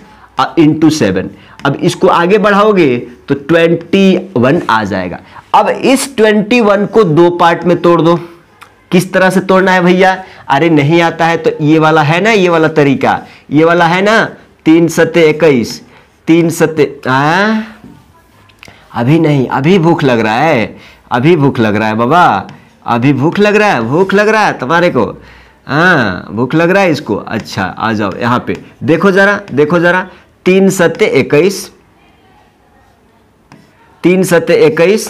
इंटू 7। अब इसको आगे बढ़ाओगे तो 21 आ जाएगा। अब इस 21 को 2 पार्ट में तोड़ दो। किस तरह से तोड़ना है भैया, अरे नहीं आता है तो ये वाला है ना, ये वाला तरीका, ये वाला है ना, 3 सत्ते 21, 3 सत्ते, अभी नहीं, अभी भूख लग रहा है, बाबा, अभी भूख लग रहा है तुम्हारे को। हाँ, भूख लग रहा है इसको। अच्छा, आ जाओ यहाँ पे, देखो जरा, देखो जरा, 3 सत्ते 21, 3 सत्ते 21,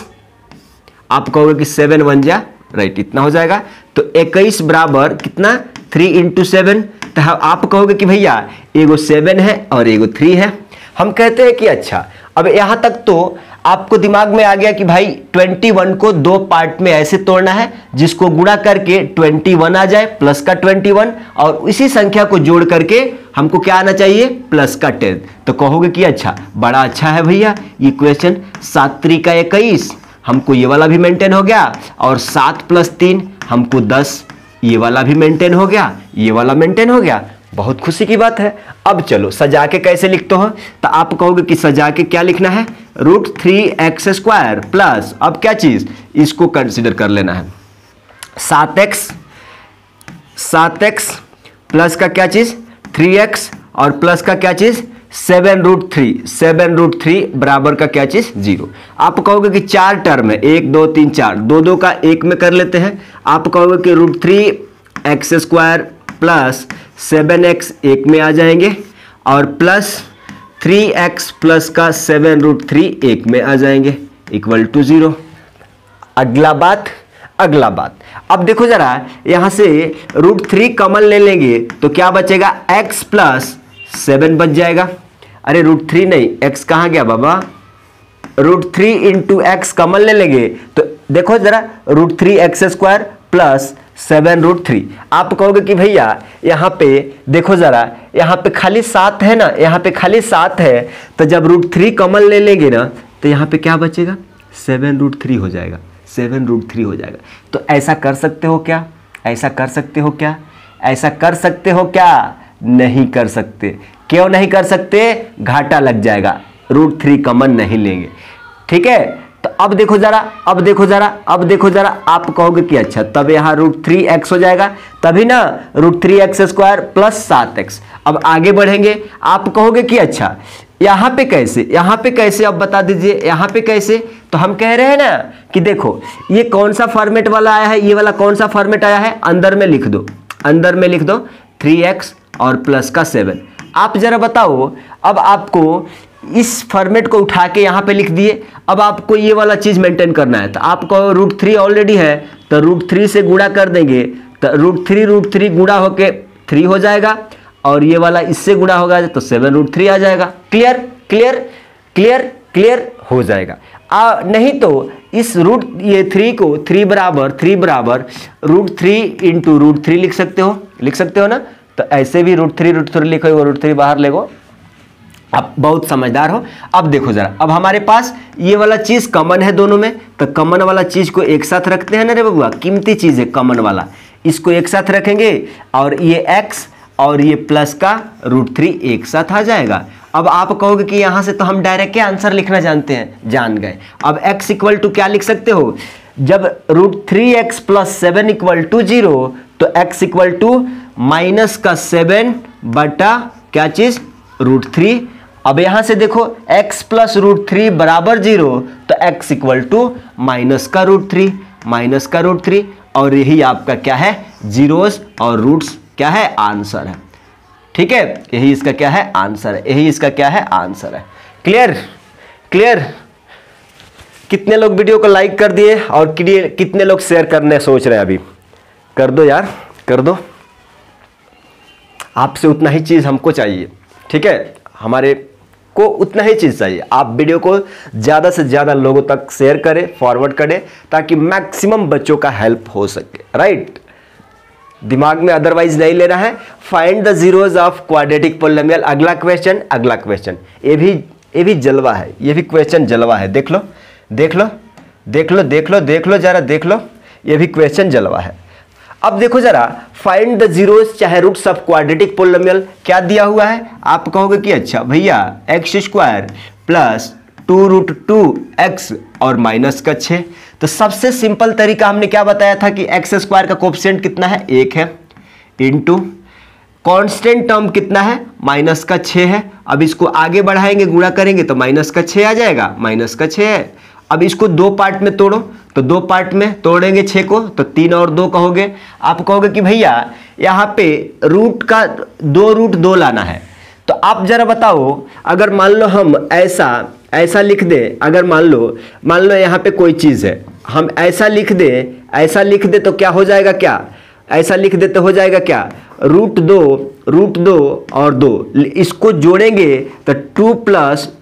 आप कहोगे कि 7 1 जा, राइट, इतना हो जाएगा। तो 21 बराबर कितना, 3 इंटू 7। तो आप कहोगे कि भैया एगो 7 है और एगो 3 है। हम कहते हैं कि अच्छा, अब यहां तक तो आपको दिमाग में आ गया कि भाई 21 को 2 पार्ट में ऐसे तोड़ना है जिसको गुणा करके 21 आ जाए, प्लस का 21, और इसी संख्या को जोड़ करके हमको क्या आना चाहिए, प्लस का 10। तो कहोगे कि अच्छा, बड़ा अच्छा है भैया ये क्वेश्चन, 7 3 का 21, हमको ये वाला भी मेंटेन हो गया, और 7 + 3 हमको 10, ये वाला भी मेंटेन हो गया, ये वाला मेंटेन हो गया। बहुत खुशी की बात है। अब चलो सजा के कैसे लिखते हो, तो आप कहोगे कि सजा के क्या लिखना है, √3x² प्लस, अब क्या चीज, इसको कंसीडर कर लेना है 7x प्लस का क्या चीज 3x, और प्लस का क्या चीज 7√3 बराबर का क्या चीज 0। आप कहोगे कि 4 टर्म है, 1 2 3 4, 2 2 का 1 में कर लेते हैं। आप कहोगे कि √3x² प्लस 7x 1 में आ जाएंगे, और प्लस 3x प्लस का 7√3 1 में आ जाएंगे, इक्वल टू 0। अगला बात, अब देखो जरा, यहां से √3 कॉमन ले लेंगे तो क्या बचेगा, x प्लस 7 बच जाएगा। अरे √3 नहीं, x कहां गया बाबा, √3 इंटू एक्स कॉमन ले लेंगे तो देखो जरा, √3x² प्लस 7√3। आप कहोगे कि भैया यहाँ पे देखो जरा, यहाँ पे खाली 7 है ना, यहाँ पे खाली 7 है, तो जब √3 कॉमन ले लेंगे ना तो यहाँ पे क्या बचेगा, 7√3 हो जाएगा, 7√3 हो जाएगा। तो ऐसा कर सकते हो क्या, ऐसा कर सकते हो क्या, ऐसा कर सकते हो क्या, नहीं कर सकते। क्यों नहीं कर सकते, घाटा लग जाएगा, √3 कॉमन नहीं लेंगे, ठीक है। तो अब देखो जरा, अब देखो जरा, आप कहोगे कि अच्छा, तब यहाँ √3x हो जाएगा, तभी ना, √3x² प्लस 7x। अब आगे बढ़ेंगे, आप कहोगे कि अच्छा यहाँ पे कैसे, अब बता दीजिए यहाँ पे कैसे। तो हम कह रहे हैं ना कि देखो, ये कौन सा फॉर्मेट वाला आया है, ये वाला कौन सा फॉर्मेट आया है, अंदर में लिख दो 3x और प्लस का 7। आप जरा बताओ, अब आपको इस फॉर्मेट को उठा के यहाँ पे लिख दिए, अब आपको ये वाला चीज मेंटेन करना है। तो आपको √3 ऑलरेडी है, तो √3 से गुणा कर देंगे, तो √3 गुणा होके 3 हो जाएगा, और ये वाला इससे गुणा होगा तो 7√3 आ जाएगा। क्लियर हो जाएगा। नहीं तो इस ये 3 को 3 बराबर √3 इंटू √3 लिख सकते हो ना। तो ऐसे भी √3 लिखो, √3 बाहर लेगो, आप बहुत समझदार हो। अब देखो जरा, अब हमारे पास ये वाला चीज कॉमन है दोनों में, तो कॉमन वाला चीज को एक साथ रखते हैं ना रे बबुआ, कीमती चीज है कॉमन वाला, इसको एक साथ रखेंगे, और ये x और ये प्लस का √3 एक साथ आ जाएगा। अब आप कहोगे कि यहां से तो हम डायरेक्ट आंसर लिखना जानते हैं, जान गए। अब x इक्वल टू क्या लिख सकते हो, जब √3x प्लस 7 इक्वल टू 0, तो x इक्वल टू माइनस का 7 बटा क्या चीज √3। अब यहां से देखो, x प्लस √3 बराबर 0, तो x इक्वल टू माइनस का √3, और यही आपका क्या है, जीरोस और रूट्स क्या है, आंसर है। ठीक है, यही इसका क्या है, आंसर है। क्लियर। कितने लोग वीडियो को लाइक कर दिए और कितने लोग शेयर करने सोच रहे हैं, अभी कर दो यार, कर दो। आपसे उतना ही चीज हमको चाहिए, ठीक है, हमारे को उतना ही चीज चाहिए। आप वीडियो को ज्यादा से ज्यादा लोगों तक शेयर करें, फॉरवर्ड करें, ताकि मैक्सिमम बच्चों का हेल्प हो सके, राइट। दिमाग में अदरवाइज नहीं लेना है। Find the zeros of quadratic polynomial. अगला क्वेश्चन, ये भी जलवा है, ये भी क्वेश्चन जलवा है। देख लो जरा, देख लो, ये भी क्वेश्चन जलवा है। अब देखो जरा, फाइंड द जीरोस चाहे रूट्स ऑफ क्वाड्रेटिक पॉलिनोमियल क्या दिया हुआ है। आप कहोगे कि अच्छा भैया x² प्लस 2√2x और माइनस का 6। तो सबसे सिंपल तरीका हमने क्या बताया था कि x² का कोफिशिएंट कितना है, 1 है, इंटू कांस्टेंट टर्म कितना है, माइनस का 6 है। अब इसको आगे बढ़ाएंगे, गुणा करेंगे तो माइनस का 6 आ जाएगा, माइनस का 6 है। अब इसको 2 पार्ट में तोड़ो, तो 2 पार्ट में तोड़ेंगे 6 को, तो 3 और 2 कहोगे। आप कहोगे कि भैया यहाँ पे रूट का 2√2 लाना है, तो आप जरा बताओ, अगर मान लो हम ऐसा लिख दें, अगर मान लो यहाँ पे कोई चीज़ है, हम ऐसा लिख दे तो क्या हो जाएगा, क्या ऐसा लिख दे तो हो जाएगा क्या, √2 और 2 इसको जोड़ेंगे तो 2 +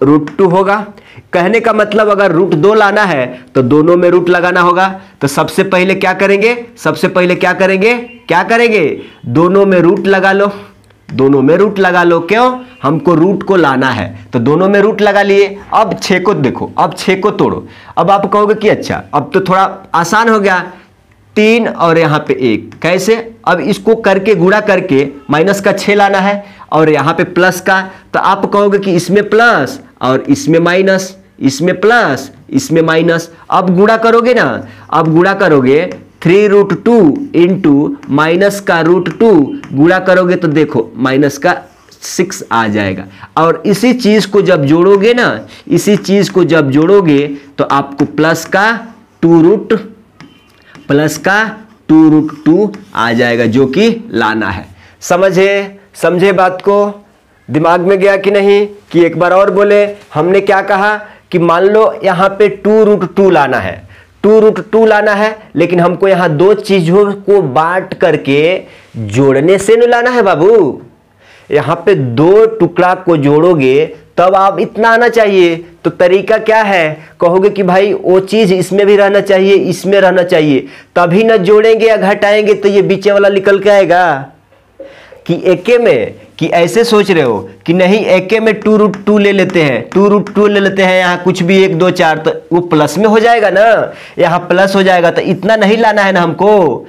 √2 होगा। कहने का मतलब अगर √2 लाना है तो दोनों में रूट लगाना होगा। तो सबसे पहले क्या करेंगे, क्या करेंगे, दोनों में रूट लगा लो। क्यों, हमको रूट को लाना है, तो दोनों में रूट लगा लिए। अब 6 को देखो, अब 6 को तोड़ो। अब आप कहोगे कि अच्छा अब तो थोड़ा आसान हो गया, 3 और यहाँ पे 1 कैसे, अब इसको करके गुणा करके माइनस का 6 लाना है और यहाँ पे प्लस का, तो आप कहोगे कि इसमें प्लस और इसमें माइनस, इसमें प्लस इसमें माइनस। अब गुणा करोगे ना, अब गुणा करोगे 3√2 इंटू माइनस का √2 गुणा करोगे तो देखो माइनस का 6 आ जाएगा। और इसी चीज को जब जोड़ोगे ना, इसी चीज को जब जोड़ोगे तो आपको प्लस का 2√2 आ जाएगा, जो कि लाना है। समझे बात को, दिमाग में गया कि नहीं, कि एक बार और बोले। हमने क्या कहा कि मान लो यहाँ पे 2√2 लाना है, 2√2 लाना है, लेकिन हमको यहाँ 2 चीजों को बांट करके जोड़ने से नहीं लाना है बाबू। यहाँ पे 2 टुकड़ा को जोड़ोगे तब आप इतना आना चाहिए। तो तरीका क्या है, कहोगे कि भाई वो चीज इसमें भी रहना चाहिए, इसमें रहना चाहिए, तभी ना जोड़ेंगे या घटाएंगे तो ये बीचे वाला निकल के आएगा। कि एके में, कि ऐसे सोच रहे हो कि नहीं एके में 2√2 ले लेते हैं, 2√2 ले लेते हैं, यहाँ कुछ भी 1 2 4 तो वो प्लस में हो जाएगा ना, यहाँ प्लस हो जाएगा, तो इतना नहीं लाना है ना, हमको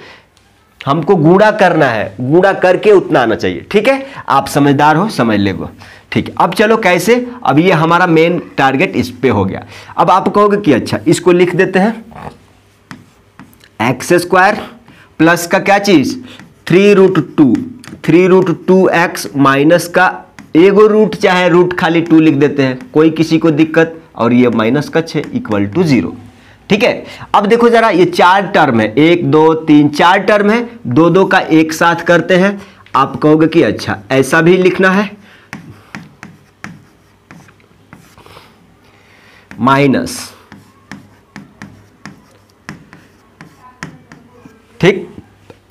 गुणा करना है, गुणा करके उतना आना चाहिए। ठीक है, आप समझदार हो, समझ लेगो। ठीक है, अब चलो कैसे, अब ये हमारा मेन टारगेट इस पे हो गया। अब आप कहोगे कि अच्छा इसको लिख देते हैं x² प्लस का क्या चीज 3√2x माइनस का एगो रूट, चाहे रूट खाली 2 लिख देते हैं, कोई किसी को दिक्कत, और ये माइनस का 6 = 0। ठीक है, अब देखो जरा, ये 4 टर्म है, 1 2 3 4 टर्म है, 2 का एक साथ करते हैं। आप कहोगे कि अच्छा ऐसा भी लिखना है, माइनस, ठीक।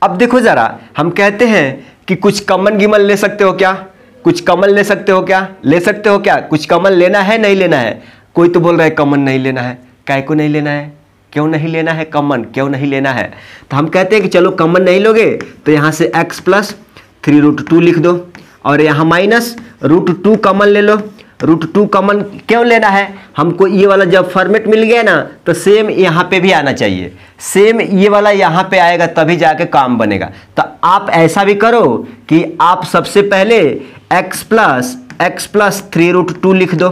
अब देखो जरा, हम कहते हैं कि कुछ कॉमन गिमन ले सकते हो क्या, कुछ कॉमन ले सकते हो क्या, कुछ कॉमन लेना है, नहीं लेना है। कोई तो बोल रहा है कॉमन नहीं लेना है, काय को नहीं लेना है, क्यों नहीं लेना है, कॉमन क्यों नहीं लेना है। तो हम कहते हैं कि चलो कॉमन नहीं लोगे तो यहाँ से x + 3√2 लिख दो, और यहाँ माइनस √2 कॉमन ले लो। √2 कॉमन क्यों लेना है, हमको ये वाला जब फॉर्मेट मिल गया ना, तो सेम यहाँ पे भी आना चाहिए, सेम ये वाला यहाँ पे आएगा तभी जाके काम बनेगा। तो आप ऐसा भी करो कि आप सबसे पहले x + 3√2 लिख दो,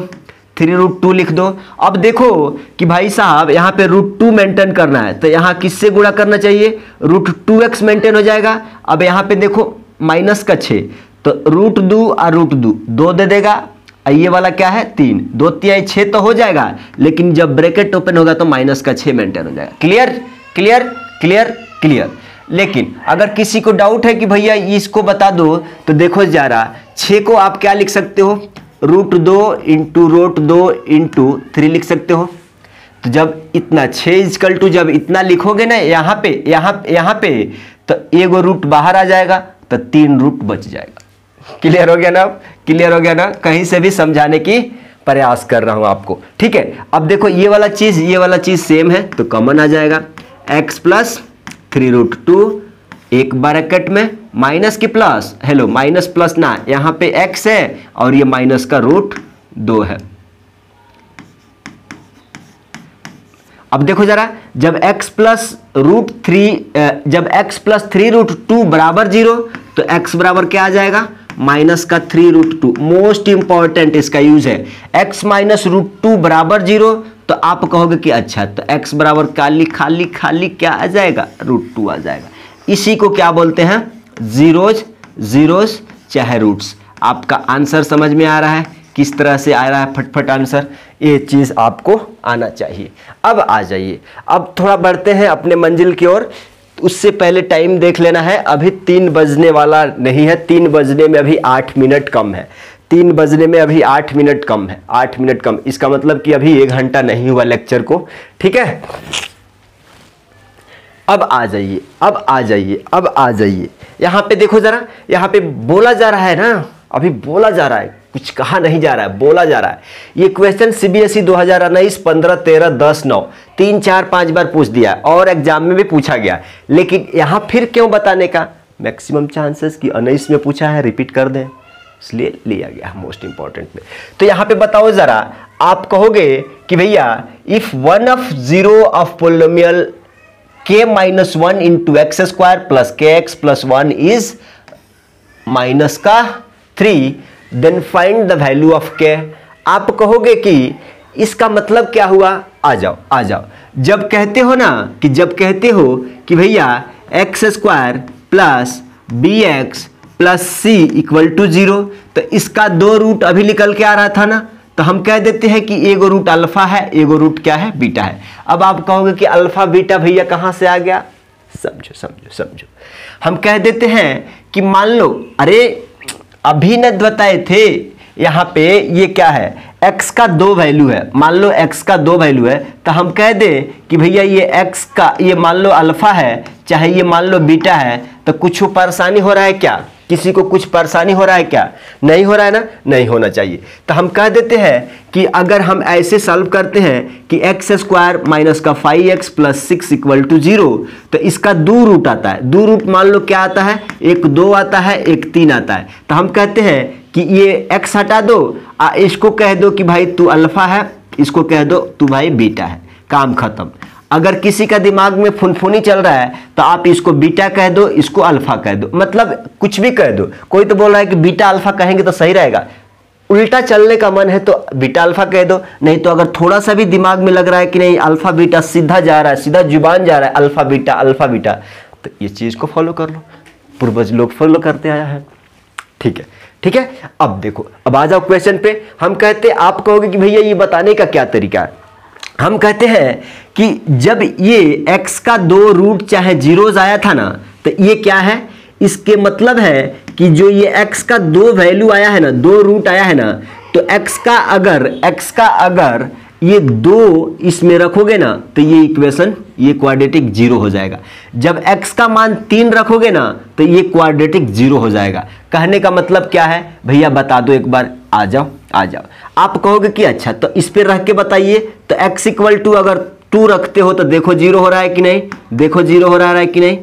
3√2 लिख दो। अब देखो कि भाई साहब यहाँ पे √2 मेंटेन करना है, तो यहाँ किससे गुणा करना चाहिए, √2x मेंटेन हो जाएगा। अब यहाँ पे देखो माइनस का 6, तो √2 और √2 2 दे देगा, ये वाला क्या है 3, 2 3 6 तो हो जाएगा, लेकिन जब ब्रैकेट ओपन होगा तो माइनस का 6 मेंटेन हो जाएगा। क्लियर। लेकिन अगर किसी को डाउट है कि भैया इसको बता दो, तो देखो जरा 6 को आप क्या लिख सकते हो, √2 इंटू √2 इंटू 3 लिख सकते हो। तो जब इतना 6 = जब इतना लिखोगे ना यहाँ पे तो एगो रूट बाहर आ जाएगा, तो 3 रूट बच जाएगा। क्लियर हो गया ना, कहीं से भी समझाने की प्रयास कर रहा हूं आपको। ठीक है, अब देखो ये वाला चीज सेम है, तो कॉमन आ जाएगा, x + 3√2 एक ब्रैकेट में माइनस की प्लस, हेलो माइनस प्लस ना, यहाँ पे x है और ये माइनस का √2 है। अब देखो जरा, जब x + √3 बराबर 0, तो x बराबर क्या आ जाएगा, माइनस का 3√2। मोस्ट इंपॉर्टेंट इसका यूज है, x - √2 बराबर 0, तो आप कहोगे कि अच्छा तो x बराबर खाली क्या आ जाएगा, √2 आ जाएगा। इसी को क्या बोलते हैं, जीरोज चाहे रूट्स। आपका आंसर समझ में आ रहा है, किस तरह से आ रहा है फटफट आंसर, ये चीज़ आपको आना चाहिए। अब आ जाइए, अब थोड़ा बढ़ते हैं अपने मंजिल की ओर। उससे पहले टाइम देख लेना है, अभी 3 बजने वाला नहीं है, 3 बजने में अभी 8 मिनट कम है, 3 बजने में अभी 8 मिनट कम है, 8 मिनट कम, इसका मतलब कि अभी 1 घंटा नहीं हुआ लेक्चर को, ठीक है। अब आ जाइए, अब आ जाइए, अब आ जाइए, यहाँ पे देखो जरा, यहाँ पे बोला जा रहा है ना, अभी बोला जा रहा है, कुछ कहा नहीं जा रहा है, बोला जा रहा है। ये क्वेश्चन सीबीएसई 2019 15 13 10 9 3 4 5 बार पूछ दिया और एग्जाम में भी पूछा गया, लेकिन यहाँ फिर क्यों बताने का, मैक्सिमम चांसेस कि 19 में पूछा है, रिपीट कर दें, इसलिए लिया गया मोस्ट इंपॉर्टेंट में। तो यहाँ पे बताओ जरा, आप कहोगे कि भैया if one of zero of polynomial k minus 1 into X square plus K X plus 1 is minus का 3, then find the value of k। आप कहोगे कि इसका मतलब क्या हुआ, आ जाओ आ जाओ, जब कहते हो ना कि जब कहते हो कि भैया X square plus B X plus C equal to 0, तो इसका 2 रूट अभी निकल के आ रहा था ना, तो हम कह देते हैं कि एगो रूट अल्फा है, एगो रूट क्या है, बीटा है। अब आप कहोगे कि अल्फा बीटा भैया कहाँ से आ गया, समझो समझो समझो, हम कह देते हैं कि मान लो, अरे अभी न बताए थे, यहाँ पे ये क्या है, x का 2 वैल्यू है, मान लो x का 2 वैल्यू है, तो हम कह दें कि भैया ये x का, ये मान लो अल्फा है, चाहे ये मान लो बीटा है, तो कुछ परेशानी हो रहा है क्या, किसी को कुछ परेशानी हो रहा है क्या, नहीं हो रहा है ना, नहीं होना चाहिए। तो हम कह देते हैं कि अगर हम ऐसे सॉल्व करते हैं कि एक्स स्क्वायर माइनस का 5x प्लस 6 इक्वल टू 0, तो इसका 2 रूट आता है, 2 रूट मान लो क्या आता है, एक 2 आता है, एक 3 आता है, तो हम कहते हैं कि ये x हटा दो, इसको कह दो कि भाई तू अल्फा है, इसको कह दो तू भाई बीटा है, काम खत्म। अगर किसी का दिमाग में फुनफुनी चल रहा है तो आप इसको बीटा कह दो, इसको अल्फा कह दो, मतलब कुछ भी कह दो। कोई तो बोल रहा है कि बीटा अल्फा कहेंगे तो सही रहेगा, उल्टा चलने का मन है तो बीटा अल्फा कह दो, नहीं तो अगर थोड़ा सा भी दिमाग में लग रहा है कि नहीं अल्फा बीटा सीधा जा रहा है, सीधा जुबान जा रहा है अल्फा बीटा, तो ये चीज़ को फॉलो कर लो, पूर्वज लोग फॉलो करते आया है, ठीक है ठीक है। अब देखो, अब आ जाओ क्वेश्चन पे। हम कहते, आप कहोगे कि भैया ये बताने का क्या तरीका है, हम कहते हैं कि जब ये x का 2 रूट चाहे जीरोज आया था ना, तो ये क्या है, इसके मतलब है कि जो ये x का 2 वैल्यू आया है ना, 2 रूट आया है ना, तो x का अगर ये 2 इसमें रखोगे ना, तो ये इक्वेशन, ये क्वाड्रेटिक 0 हो जाएगा। जब x का मान 3 रखोगे ना, तो ये क्वाड्रेटिक 0 हो जाएगा। कहने का मतलब क्या है भैया, बता दो एक बार, आ जाओ आ जाओ। आप कहोगे कि अच्छा तो इस पे रख के बताइए, तो x इक्वल टू अगर 2 रखते हो तो देखो 0 हो रहा है कि नहीं, देखो 0 हो रहा है कि नहीं,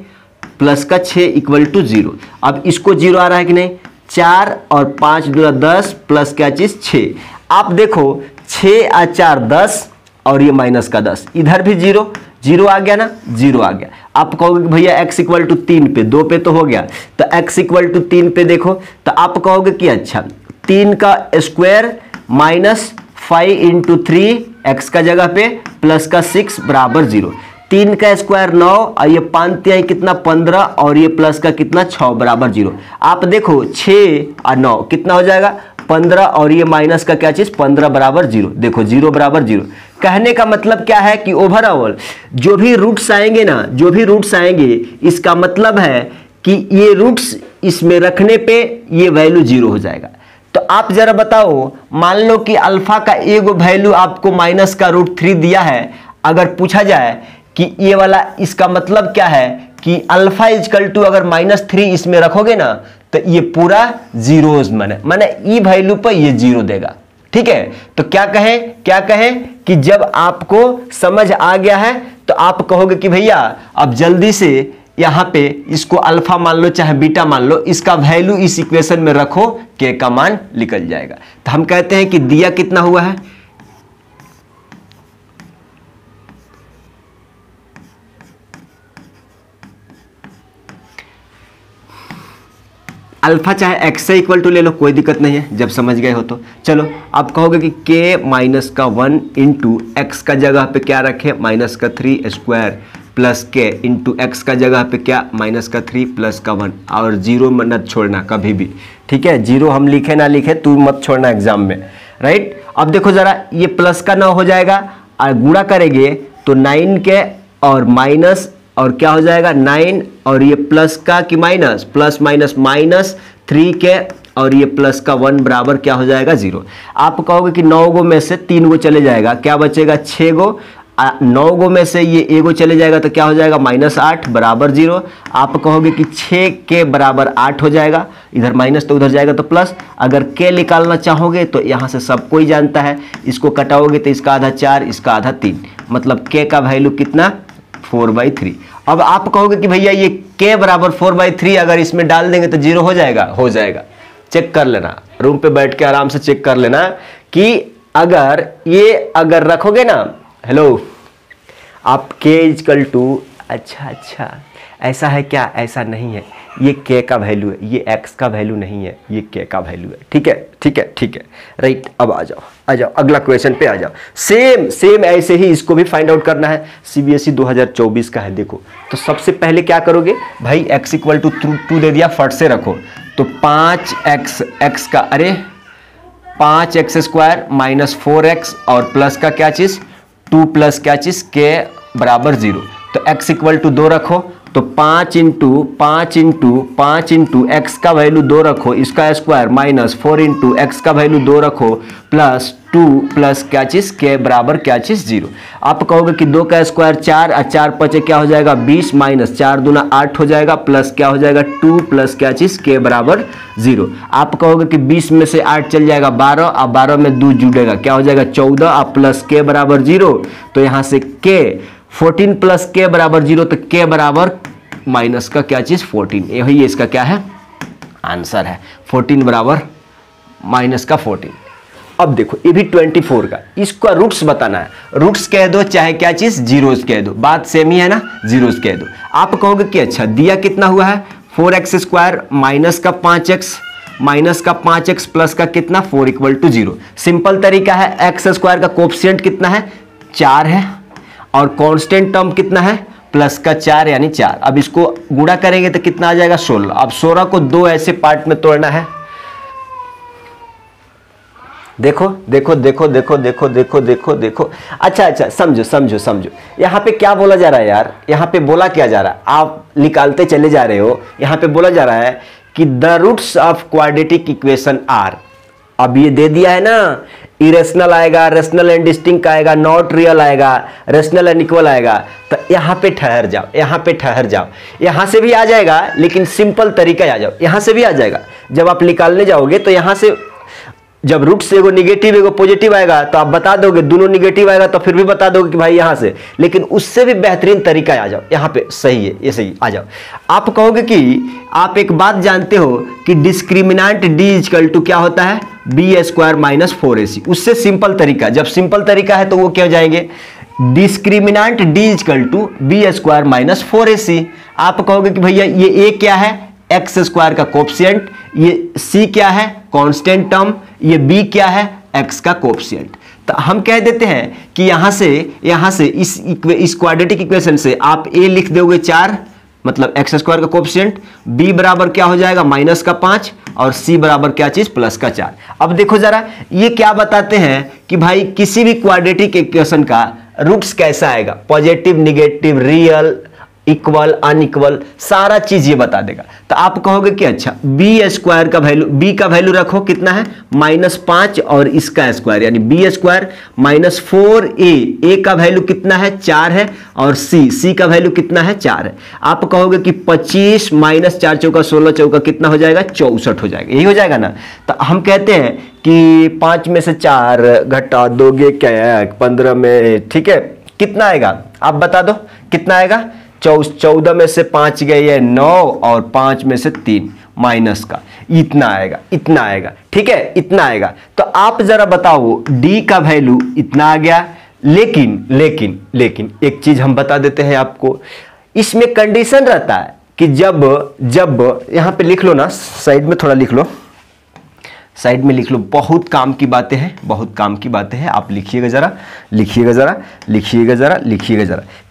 प्लस का 6 इक्वल टू 0। अब इसको 0 आ रहा है कि नहीं, 4 और 5 दूना 10 प्लस क्या चीज 6। आप देखो 6 और 4 10 और ये माइनस का 10, इधर भी 0 आ गया ना, 0 आ गया। आप कहोगे कि भैया x इक्वल टू 3 पे, 2 पे तो हो गया, तो x इक्वल टू 3 पे देखो, तो आप कहोगे कि अच्छा 3 का स्क्वायर माइनस 5 इंटू 3 एक्स का जगह पे प्लस का 6 बराबर 0। 3 का स्क्वायर 9 और ये 5 कितना 15 और ये प्लस का कितना 6 बराबर 0। आप देखो 6 और 9 कितना हो जाएगा 15 और ये माइनस का क्या चीज 15 बराबर 0। देखो 0 बराबर 0। कहने का मतलब क्या है कि ओवरऑल जो भी रूट्स आएंगे ना, जो भी रूट्स आएंगे, इसका मतलब है कि ये रूट्स इसमें रखने पे ये वैल्यू 0 हो जाएगा। तो आप जरा बताओ, मान लो कि अल्फा का एगो वैल्यू आपको माइनस का √3 दिया है, अगर पूछा जाए कि ये वाला इसका मतलब क्या है कि अल्फा इजकल टू अगर -3 इसमें रखोगे ना, तो ये पूरा जीरोज माने ई वैल्यू पर ये 0 देगा। ठीक है, तो क्या कहें कि जब आपको समझ आ गया है तो आप कहोगे कि भैया अब जल्दी से यहां पे इसको अल्फा मान लो चाहे बीटा मान लो, इसका वैल्यू इस इक्वेशन में रखो, के का मान निकल जाएगा। तो हम कहते हैं कि दिया कितना हुआ है, अल्फा चाहे एक्स से इक्वल टू ले लो, कोई दिक्कत नहीं है जब समझ गए हो तो। चलो आप कहोगे कि k माइनस का 1 इंटू एक्स का जगह पे क्या रखे माइनस का 3 square plus k into x का जगह पे क्या माइनस का 3 प्लस का 1, और 0 मत छोड़ना कभी भी। ठीक है, 0 हम लिखे ना लिखे तू मत छोड़ना एग्जाम में। राइट। अब देखो जरा, ये प्लस का 9 हो जाएगा और गुणा करेंगे तो 9 के और माइनस और क्या हो जाएगा 9 और ये प्लस का कि माइनस, प्लस माइनस माइनस 3 के और ये प्लस का 1 बराबर क्या हो जाएगा 0। आप कहोगे कि 9 गो में से 3 गो चले जाएगा, क्या बचेगा 6 गो। 9 गो में से ये एगो चले जाएगा तो क्या हो जाएगा -8 बराबर 0। आप कहोगे कि 6 के बराबर 8 हो जाएगा, इधर माइनस तो उधर जाएगा तो प्लस। अगर के निकालना चाहोगे तो यहाँ से सब कोई जानता है, इसको कटाओगे तो इसका आधा 4, इसका आधा 3, मतलब के का वैल्यू कितना 4/3। अब आप कहोगे कि भैया ये के बराबर 4/3 अगर इसमें डाल देंगे तो 0 हो जाएगा। हो जाएगा, चेक कर लेना, रूम पे बैठ के आराम से चेक कर लेना कि अगर रखोगे ना, हेलो आप के इक्वल टू, अच्छा ऐसा है क्या, ऐसा नहीं है, ये के का वैल्यू है, ये एक्स का वैल्यू नहीं है, ये के का वैल्यू है। ठीक है राइट। अब आ जाओ अगला क्वेश्चन पे आ जाओ। सेम ऐसे ही इसको भी फाइंड आउट करना है, सीबीएसई 2024 का है। देखो तो सबसे पहले क्या करोगे भाई, x इक्वल टू 2 दे दिया, फट से रखो तो 5x का, अरे 5x² माइनस 4x और प्लस का क्या चीज 2 प्लस क्या चीज के बराबर 0। तो x इक्वल टू 2 रखो तो 5 इंटू x का वैल्यू 2 रखो, इसका स्क्वायर माइनस 4 इंटू एक्स का वैल्यू 2 रखो प्लस 2 प्लस क्या चीज के बराबर क्या चीज 0। आप कहोगे कि 2 का स्क्वायर 4 और 4 5 क्या हो जाएगा 20 माइनस 4 दूना 8 हो जाएगा प्लस क्या हो जाएगा 2 प्लस क्या चीज के बराबर 0। आप कहोगे कि 20 में से 8 चल जाएगा 12 और 12 में 2 जुड़ेगा, क्या हो जाएगा 14 और प्लस के बराबर 0। तो यहाँ से के 14 प्लस के बराबर 0, तो के बराबर माइनस का क्या चीज 14, यही इसका क्या है आंसर है। 14 बराबर माइनस का 14। अब देखो ये भी 24 का, इसका रूट्स बताना है, रूट्स कह दो चाहे क्या चीज जीरोस कह दो, बात सेम ही है ना, जीरोस कह दो। आप कहोगे कि अच्छा दिया कितना हुआ है 4x² माइनस का 5x प्लस का कितना 4 इक्वल टू 0। सिंपल तरीका है, x² का कोफिशिएंट कितना है 4 है और कांस्टेंट टर्म कितना है प्लस का 4 यानी 4। अब इसको गुणा करेंगे तो कितना आ जाएगा 16। अब 16 को 2 ऐसे पार्ट में तोड़ना है। देखो अच्छा समझो यहाँ पे क्या बोला जा रहा है यार, यहाँ पे बोला क्या जा रहा है, आप निकालते चले जा रहे हो। यहाँ पे बोला जा रहा है कि the roots of quadratic equation are, अब ये दे दिया है ना, इरेशनल आएगा, रेशनल एंड डिस्टिंक्ट आएगा, नॉट रियल आएगा, रेशनल एंड इक्वल आएगा। तो यहाँ पे ठहर जाओ, यहाँ से भी आ जाएगा लेकिन सिंपल तरीका आ जाओ, यहाँ से भी आ जाएगा। जब आप निकालने जाओगे तो यहाँ से जब रूट से एगो निगेटिव एगो पॉजिटिव आएगा तो आप बता दोगे, दोनों निगेटिव आएगा तो फिर भी बता दोगे कि भाई यहाँ से, लेकिन उससे भी बेहतरीन तरीका आ जाओ। यहाँ पे सही है, ये सही आ जाओ। आप कहोगे कि आप एक बात जानते हो कि डिस्क्रिमिनेंट d इक्वल टू क्या होता है b² माइनस 4ac। उससे सिंपल तरीका, जब सिंपल तरीका है तो वो क्या हो जाएंगे discriminant d equal to b² minus 4ac। आप कहोगे कि भैया ये a क्या है x² का कोफिशिएंट, ये c क्या है कांस्टेंट टर्म, ये b क्या है x का कोफिशिएंट। तो हम कह देते हैं कि यहाँ से इस क्वाड्रेटिक इक्वेशन से आप a लिख दोगे 4 मतलब x² का कोफिशिएंट, b बराबर क्या हो जाएगा माइनस का 5 और c बराबर क्या चीज प्लस का 4। अब देखो जरा ये क्या बताते हैं कि भाई किसी भी क्वाड्रेटिक इक्वेशन का रूट्स कैसा आएगा, positive negative real equal unequal सारा चीज ये बता देगा। तो आप कहोगे कि अच्छा b² का वैल्यू, b का वैल्यू रखो कितना है -5 और इसका स्क्वायर यानी b² माइनस 4a का वैल्यू कितना है 4 है और c का वैल्यू कितना है 4 है। आप कहोगे कि 25 माइनस 4 चौका 16 चौका कितना हो जाएगा 64 हो जाएगा, यही हो जाएगा ना। तो हम कहते हैं कि 5 में से 4 घटा दोगे क्या 15 में, ठीक है कितना आएगा आप बता दो कितना आएगा 14 में से 5 गए ये 9 और 5 में से 3 माइनस का इतना आएगा, ठीक है इतना आएगा। तो आप जरा बताओ d का वैल्यू इतना आ गया, लेकिन एक चीज हम बता देते हैं आपको, इसमें कंडीशन रहता है कि जब यहां पे लिख लो ना, साइड में थोड़ा लिख लो, साइड में लिख लो, बहुत काम की बातें हैं, आप लिखिएगा जरा।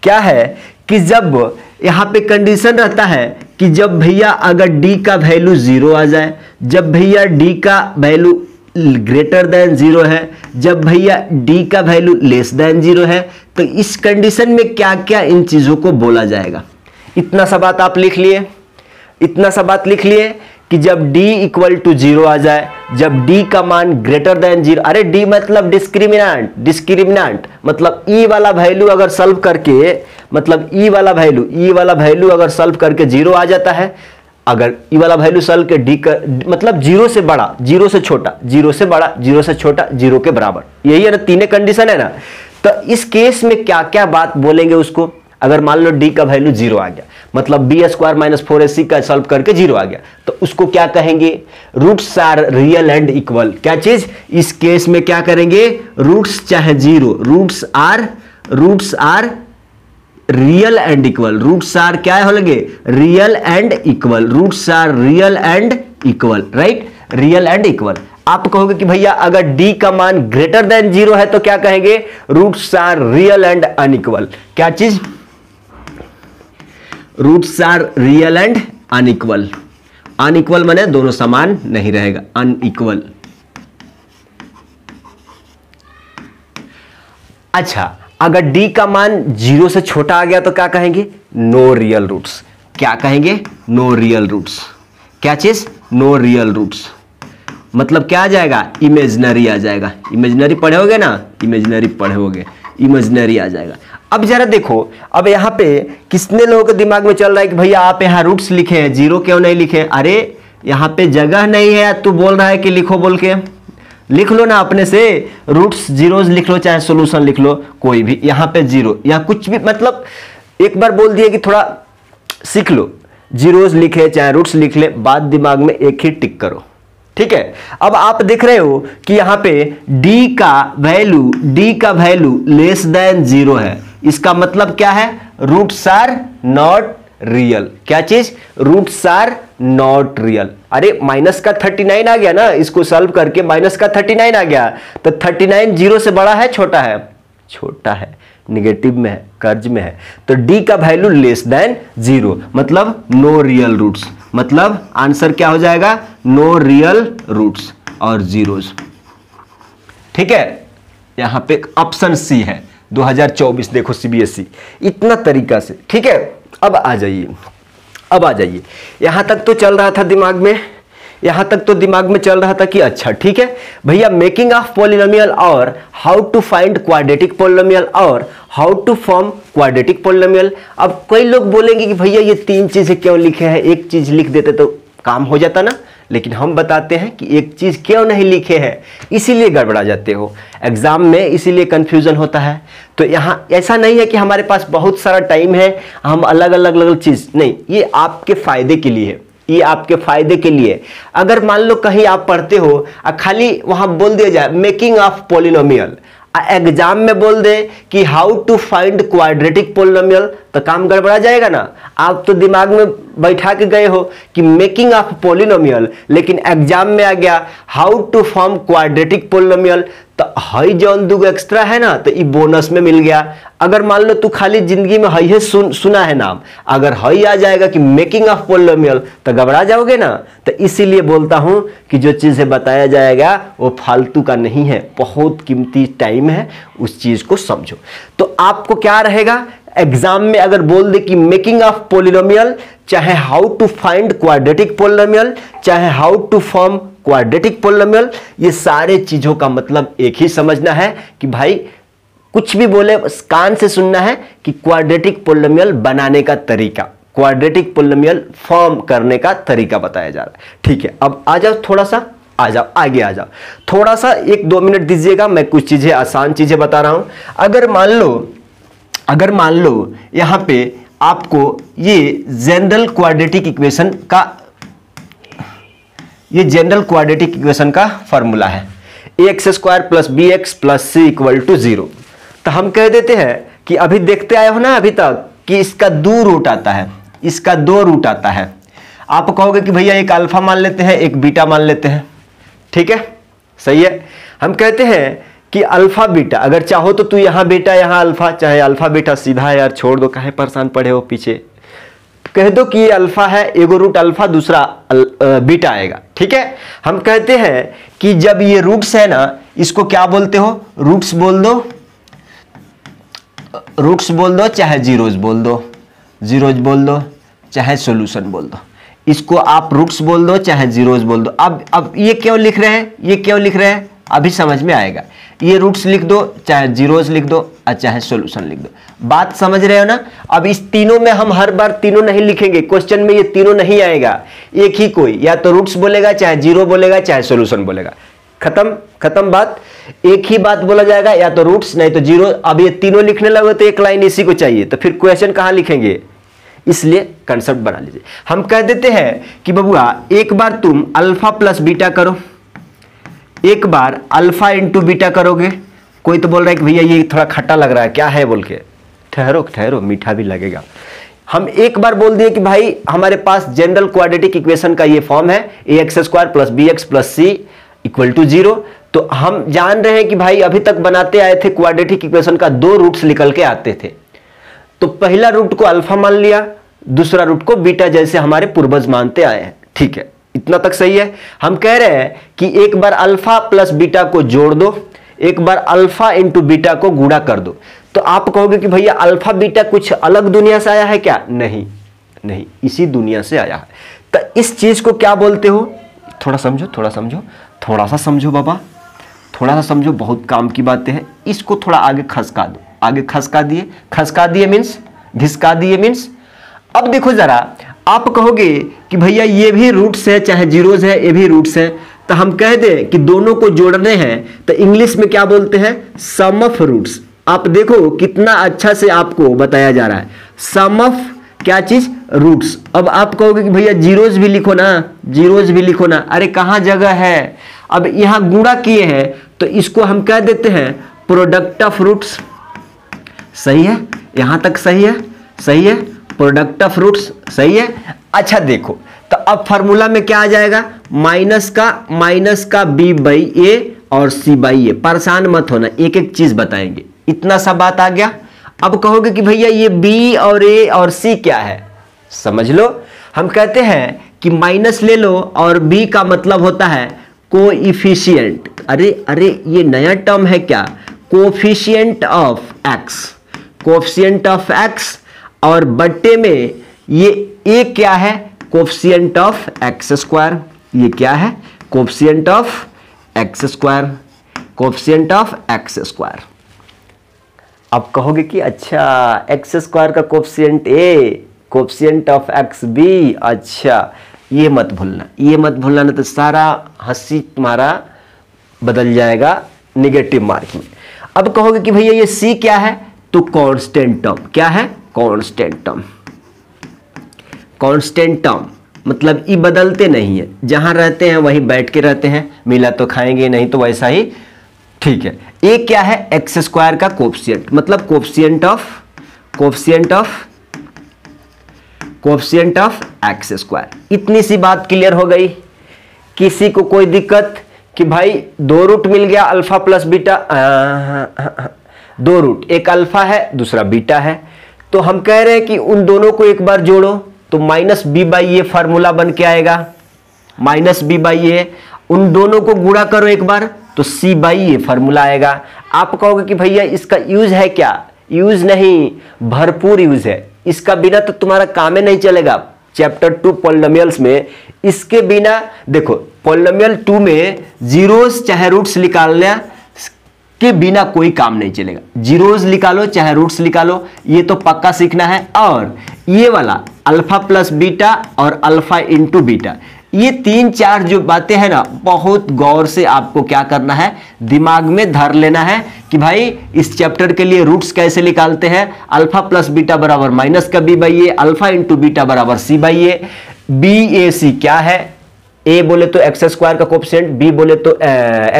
क्या है कि जब यहाँ पे कंडीशन रहता है कि जब भैया अगर d का वैल्यू 0 आ जाए, जब भैया d का वैल्यू ग्रेटर देन 0 है, जब भैया डी का वैल्यू लेस देन 0 है, तो इस कंडीशन में क्या क्या इन चीजों को बोला जाएगा। इतना सा बात आप लिख लिए, इतना सा बात लिख लिए कि जब d इक्वल टू 0 आ जाए, जब d का मान ग्रेटर देन 0, अरे d मतलब डिस्क्रिमिनेंट मतलब e वाला वैल्यू अगर सॉल्व करके, मतलब e वाला वैल्यू अगर सॉल्व करके 0 आ जाता है, अगर e वाला वैल्यू सॉल्व के d का मतलब 0 से बड़ा, 0 से छोटा, 0 से बड़ा, 0 से छोटा, 0 के बराबर, यही है ना, तीनों कंडीशन है ना। तो इस केस में क्या क्या बात बोलेंगे उसको, अगर मान लो d का वैल्यू 0 आ गया, मतलब b स्क्वायर माइनस 4ac का सॉल्व करके 0 आ गया, तो उसको क्या कहेंगे, roots are real and equal. क्या चीज, इस केस में क्या करेंगे, रूट्स चाहे 0, roots are real and equal, roots are क्या हो लगे, real and equal, roots are real and equal, right, real and equal. आप कहोगे कि भैया अगर d का मान ग्रेटर देन 0 है तो क्या कहेंगे, roots are real and unequal. क्या चीज, roots are real and unequal. Unequal माने दोनों समान नहीं रहेगा, अनइक्वल। अच्छा, अगर d का मान 0 से छोटा आ गया तो क्या कहेंगे, नो रियल रूट्स। क्या कहेंगे, नो रियल रूट्स। क्या चीज, नो रियल रूट्स, मतलब क्या आ जाएगा, इमेजिनरी आ जाएगा। इमेजिनरी पढ़े होगे ना, इमेजिनरी पढ़े होगे, इमेजिनरी आ जाएगा। अब जरा देखो, अब यहाँ पे कितने लोगों के दिमाग में चल रहा है कि भैया आप यहाँ रूट्स लिखे हैं, 0 क्यों नहीं लिखे। अरे यहाँ पे जगह नहीं है, तू बोल रहा है कि लिखो बोल के, लिख लो ना अपने से, रूट्स जीरोस लिख लो, चाहे सोल्यूशन लिख लो, कोई भी। यहाँ पे 0 या कुछ भी, मतलब एक बार बोल दिए कि थोड़ा सीख लो, जीरोस लिखे चाहे रूट्स लिख ले, बात दिमाग में एक ही टिक करो, ठीक है। अब आप देख रहे हो कि यहाँ पे d का वैल्यू लेस देन 0 है, इसका मतलब क्या है, रूट्स आर नॉट रियल। क्या चीज, रूट्स आर नॉट रियल। अरे माइनस का 39 आ गया ना, इसको सॉल्व करके माइनस का 39 आ गया, तो 39 0 से बड़ा है छोटा है, छोटा है, निगेटिव में है, कर्ज में है, तो d का वैल्यू लेस देन 0 मतलब नो रियल रूट्स। मतलब आंसर क्या हो जाएगा, नो रियल रूट्स और जीरोस, ठीक है। यहां पे ऑप्शन सी है 2024, देखो सीबीएसई इतना तरीका से, ठीक है। अब आ जाइए, यहां तक तो चल रहा था दिमाग में, यहां तक तो दिमाग में चल रहा था कि अच्छा ठीक है भैया, मेकिंग ऑफ पॉलिनोमियल और how to find quadratic polynomial और how to form quadratic polynomial. अब कई लोग बोलेंगे कि भैया ये 3 चीजें क्यों लिखे हैं, एक चीज लिख देते तो काम हो जाता ना, लेकिन हम बताते हैं कि एक चीज क्यों नहीं लिखे हैं, इसीलिए गड़बड़ा जाते हो एग्जाम में, इसीलिए कंफ्यूजन होता है। तो यहाँ ऐसा नहीं है कि हमारे पास बहुत सारा टाइम है, हम अलग अलग चीज नहीं, ये आपके फायदे के लिए है, ये आपके फायदे के लिए। अगर मान लो कहीं आप पढ़ते हो खाली वहां बोल दिया जाए मेकिंग ऑफ पॉलिनोमियल, एग्जाम में बोल दे कि how to find quadratic polynomial, तो काम गड़बड़ा जाएगा ना। आप तो दिमाग में बैठा के गए हो कि मेकिंग ऑफ पॉलिनोमियल, लेकिन एग्जाम में आ गया how to form quadratic polynomial, तो हई जौन दुगो एक्स्ट्रा है ना, तो ये बोनस में मिल गया। अगर मान लो तू खाली जिंदगी में हई है सुना है नाम, अगर हई आ जाएगा कि मेकिंग ऑफ पॉलिनोमियल तो घबरा जाओगे ना। तो इसीलिए बोलता हूं कि जो चीजें बताया जाएगा वो फालतू का नहीं है, बहुत कीमती टाइम है, उस चीज को समझो। तो आपको क्या रहेगा, एग्जाम में अगर बोल दे कि मेकिंग ऑफ पॉलिनोमियल, चाहे how to find quadratic polynomial, चाहे how to form quadratic polynomial, ये सारे चीजों का मतलब एक ही समझना है कि भाई कुछ भी बोले कान से सुनना है कि क्वाड्रेटिक पॉलिनोमियल बनाने का तरीका, क्वाड्रेटिक पॉलिनोमियल फॉर्म करने का तरीका बताया जा रहा है, ठीक है। अब आ जाओ, थोड़ा सा आ जाओ, आगे आ जाओ, थोड़ा सा 1-2 मिनट दीजिएगा, मैं कुछ चीजें आसान चीजें बता रहा हूं। अगर मान लो यहां पे आपको ये जनरल क्वाड्रेटिक इक्वेशन का फॉर्मूला है, ax² + bx + c = 0, तो हम कह देते हैं कि अभी देखते आए हो ना अभी तक कि इसका 2 रूट आता है, इसका 2 रूट आता है। आप कहोगे कि भैया एक अल्फा मान लेते हैं, एक बीटा मान लेते हैं, ठीक है, सही है। हम कहते हैं कि अल्फा बीटा, अगर चाहो तो तू यहां बीटा यहां अल्फा, चाहे अल्फा बीटा सीधा है यार, छोड़ दो, काहे परेशान पड़े हो पीछे, कह दो कि ये अल्फा है, एगो रूट अल्फा दूसरा बीटा आएगा, ठीक है, हम कहते हैं कि जब ये रूट्स है ना, इसको क्या बोलते हो, रूट्स बोल दो, रूट्स बोल दो चाहे जीरोज बोल दो, जीरोज बोल दो चाहे सॉल्यूशन बोल दो, इसको आप रूट्स बोल दो चाहे जीरोज बोल दो। अब ये क्यों लिख रहे हैं, ये क्यों लिख रहे हैं, अभी समझ में आएगा। ये रूट्स लिख दो चाहे जीरोज लिख दो और चाहे सॉल्यूशन लिख दो, बात समझ रहे हो ना। अब इस तीनों में हम हर बार तीनों नहीं लिखेंगे, क्वेश्चन में ये तीनों नहीं आएगा, एक ही कोई, या तो रूट्स बोलेगा चाहे जीरो बोलेगा चाहे सॉल्यूशन बोलेगा, खत्म खत्म बात। एक ही बात बोला जाएगा, या तो रूट्स नहीं तो जीरो। अब ये तीनों लिखने लगे तो एक लाइन इसी को चाहिए, तो फिर क्वेश्चन कहां लिखेंगे, इसलिए कंसेप्ट बना लीजिए। हम कह देते हैं कि बबुआ एक बार तुम अल्फा प्लस बीटा करो, एक बार अल्फा इंटू बीटा करोगे। कोई तो बोल रहा है कि भैया ये थोड़ा खट्टा लग रहा है, क्या है बोल के, ठहरो ठहरो मीठा भी लगेगा। हम एक बार बोल दिए कि भाई हमारे पास जनरल क्वाड्रेटिक इक्वेशन का ये फॉर्म है, ax² plus bx plus c equal to 0। तो हम जान रहे हैं कि भाई अभी तक बनाते आए थे क्वाड्रेटिक इक्वेशन का 2 रूट्स निकल के आते थे। तो पहला रूट को अल्फा मान लिया, दूसरा रूट को बीटा, जैसे हमारे पूर्वज मानते आए हैं। ठीक है, इतना तक सही है। हम कह रहे हैं कि एक बार अल्फा प्लस बीटा को जोड़ दो, एक बार अल्फा इंटू बीटा को गुणा कर दो। तो आप कहोगे कि भैया अल्फा बीटा कुछ अलग दुनिया से आया है क्या, नहीं नहीं, इसी दुनिया से आया है। तो इस चीज को क्या बोलते हो, थोड़ा समझो थोड़ा समझो, थोड़ा सा समझो बाबा, थोड़ा सा समझो, बहुत काम की बातें हैं। इसको थोड़ा आगे खसका दो, आगे खसका दिए मीन्स घिसका दिए मीन्स। अब देखो जरा, आप कहोगे कि भैया ये भी रूट्स है चाहे जीरोज है, ये भी रूट्स है, तो हम कह दें कि दोनों को जोड़ने हैं तो इंग्लिश में क्या बोलते हैं, सम ऑफ रूट्स। आप देखो कितना अच्छा से आपको बताया जा रहा है, सम ऑफ क्या चीज, रूट्स। अब आप कहोगे कि भैया जीरोज भी लिखो ना, जीरोज भी लिखो ना, अरे कहां जगह है। अब यहां गुणा किए हैं तो इसको हम कह देते हैं प्रोडक्ट ऑफ रूट्स। सही है, यहां तक सही है, सही है, प्रोडक्ट ऑफ रूट्स सही है। अच्छा देखो, तो अब फार्मूला में क्या आ जाएगा, माइनस का b बाई ए और c बाई ए। परेशान मत होना, एक एक चीज बताएंगे, इतना सा बात आ गया। अब कहोगे कि भैया ये b और a और c क्या है, समझ लो। हम कहते हैं कि माइनस ले लो और b का मतलब होता है कोएफिशिएंट। अरे अरे ये नया टर्म है क्या, coefficient of x, coefficient of x, और बट्टे में ये a क्या है, कोएफिशिएंट ऑफ x²। ये क्या है, coefficient of x², coefficient of x²। अब कहोगे कि अच्छा x² का coefficient a, coefficient of x b। अच्छा ये मत भूलना, ये मत भूलना, नहीं तो सारा हंसी तुम्हारा बदल जाएगा निगेटिव मार्क में। अब कहोगे कि भैया ये c क्या है, तो कांस्टेंट टर्म। क्या है, कांस्टेंट टर्म। कांस्टेंट टर्म मतलब ये बदलते नहीं है, जहां रहते हैं वहीं बैठ के रहते हैं, मिला तो खाएंगे नहीं तो वैसा ही। ठीक है, ये क्या है, x² का कोएफिशिएंट, मतलब कोएफिशिएंट ऑफ x²। इतनी सी बात क्लियर हो गई। किसी को कोई दिक्कत कि भाई 2 रूट मिल गया अल्फा प्लस बीटा, 2 रूट, एक अल्फा है दूसरा बीटा है, तो हम कह रहे हैं कि उन दोनों को एक बार जोड़ो तो minus b by A formula बन के आएगा, माइनस b बाई ए। उन दोनों को गुणा करो एक बार तो c बाई ए फार्मूला आएगा। आप कहोगे कि भैया इसका यूज है क्या, यूज नहीं, भरपूर यूज है, इसका बिना तो तुम्हारा काम ही नहीं चलेगा। चैप्टर 2 पॉलिनोमियल्स में इसके बिना, देखो पॉलिनोमियल 2 में जीरोस चाहे रूट्स निकालने के बिना कोई काम नहीं चलेगा। जीरोस निकालो चाहे रूट्स निकालो, ये तो पक्का सीखना है। और ये वाला अल्फा प्लस बीटा और अल्फा इंटू बीटा, ये 3-4 जो बातें हैं ना, बहुत गौर से आपको क्या करना है, दिमाग में धर लेना है कि भाई इस चैप्टर के लिए रूट्स कैसे निकालते हैं। अल्फा प्लस बीटा बराबर माइनस का b by A, alpha into beta बराबर c बाई ए। बी ए सी क्या है, a बोले तो x² का कोएफिशिएंट, b बोले तो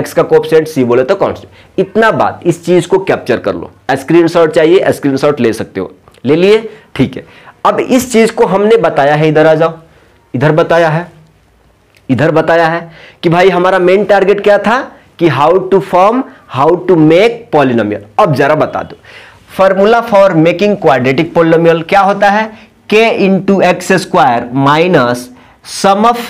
x का कोएफिशिएंट, c बोले तो कांस्टेंट। इतना बात, इस चीज को कैप्चर कर लो। स्क्रीनशॉट चाहिए, स्क्रीनशॉट ले सकते हो, ले लिए, ठीक है। अब इस चीज को हमने बताया है, इधर आ जाओ, इधर बताया है, इधर बताया है कि भाई हमारा मेन टारगेट क्या था कि हाउ टू मेक पॉलिनोमियल। अब जरा बता दो, formula for making quadratic polynomial क्या होता है, k into x² minus sum of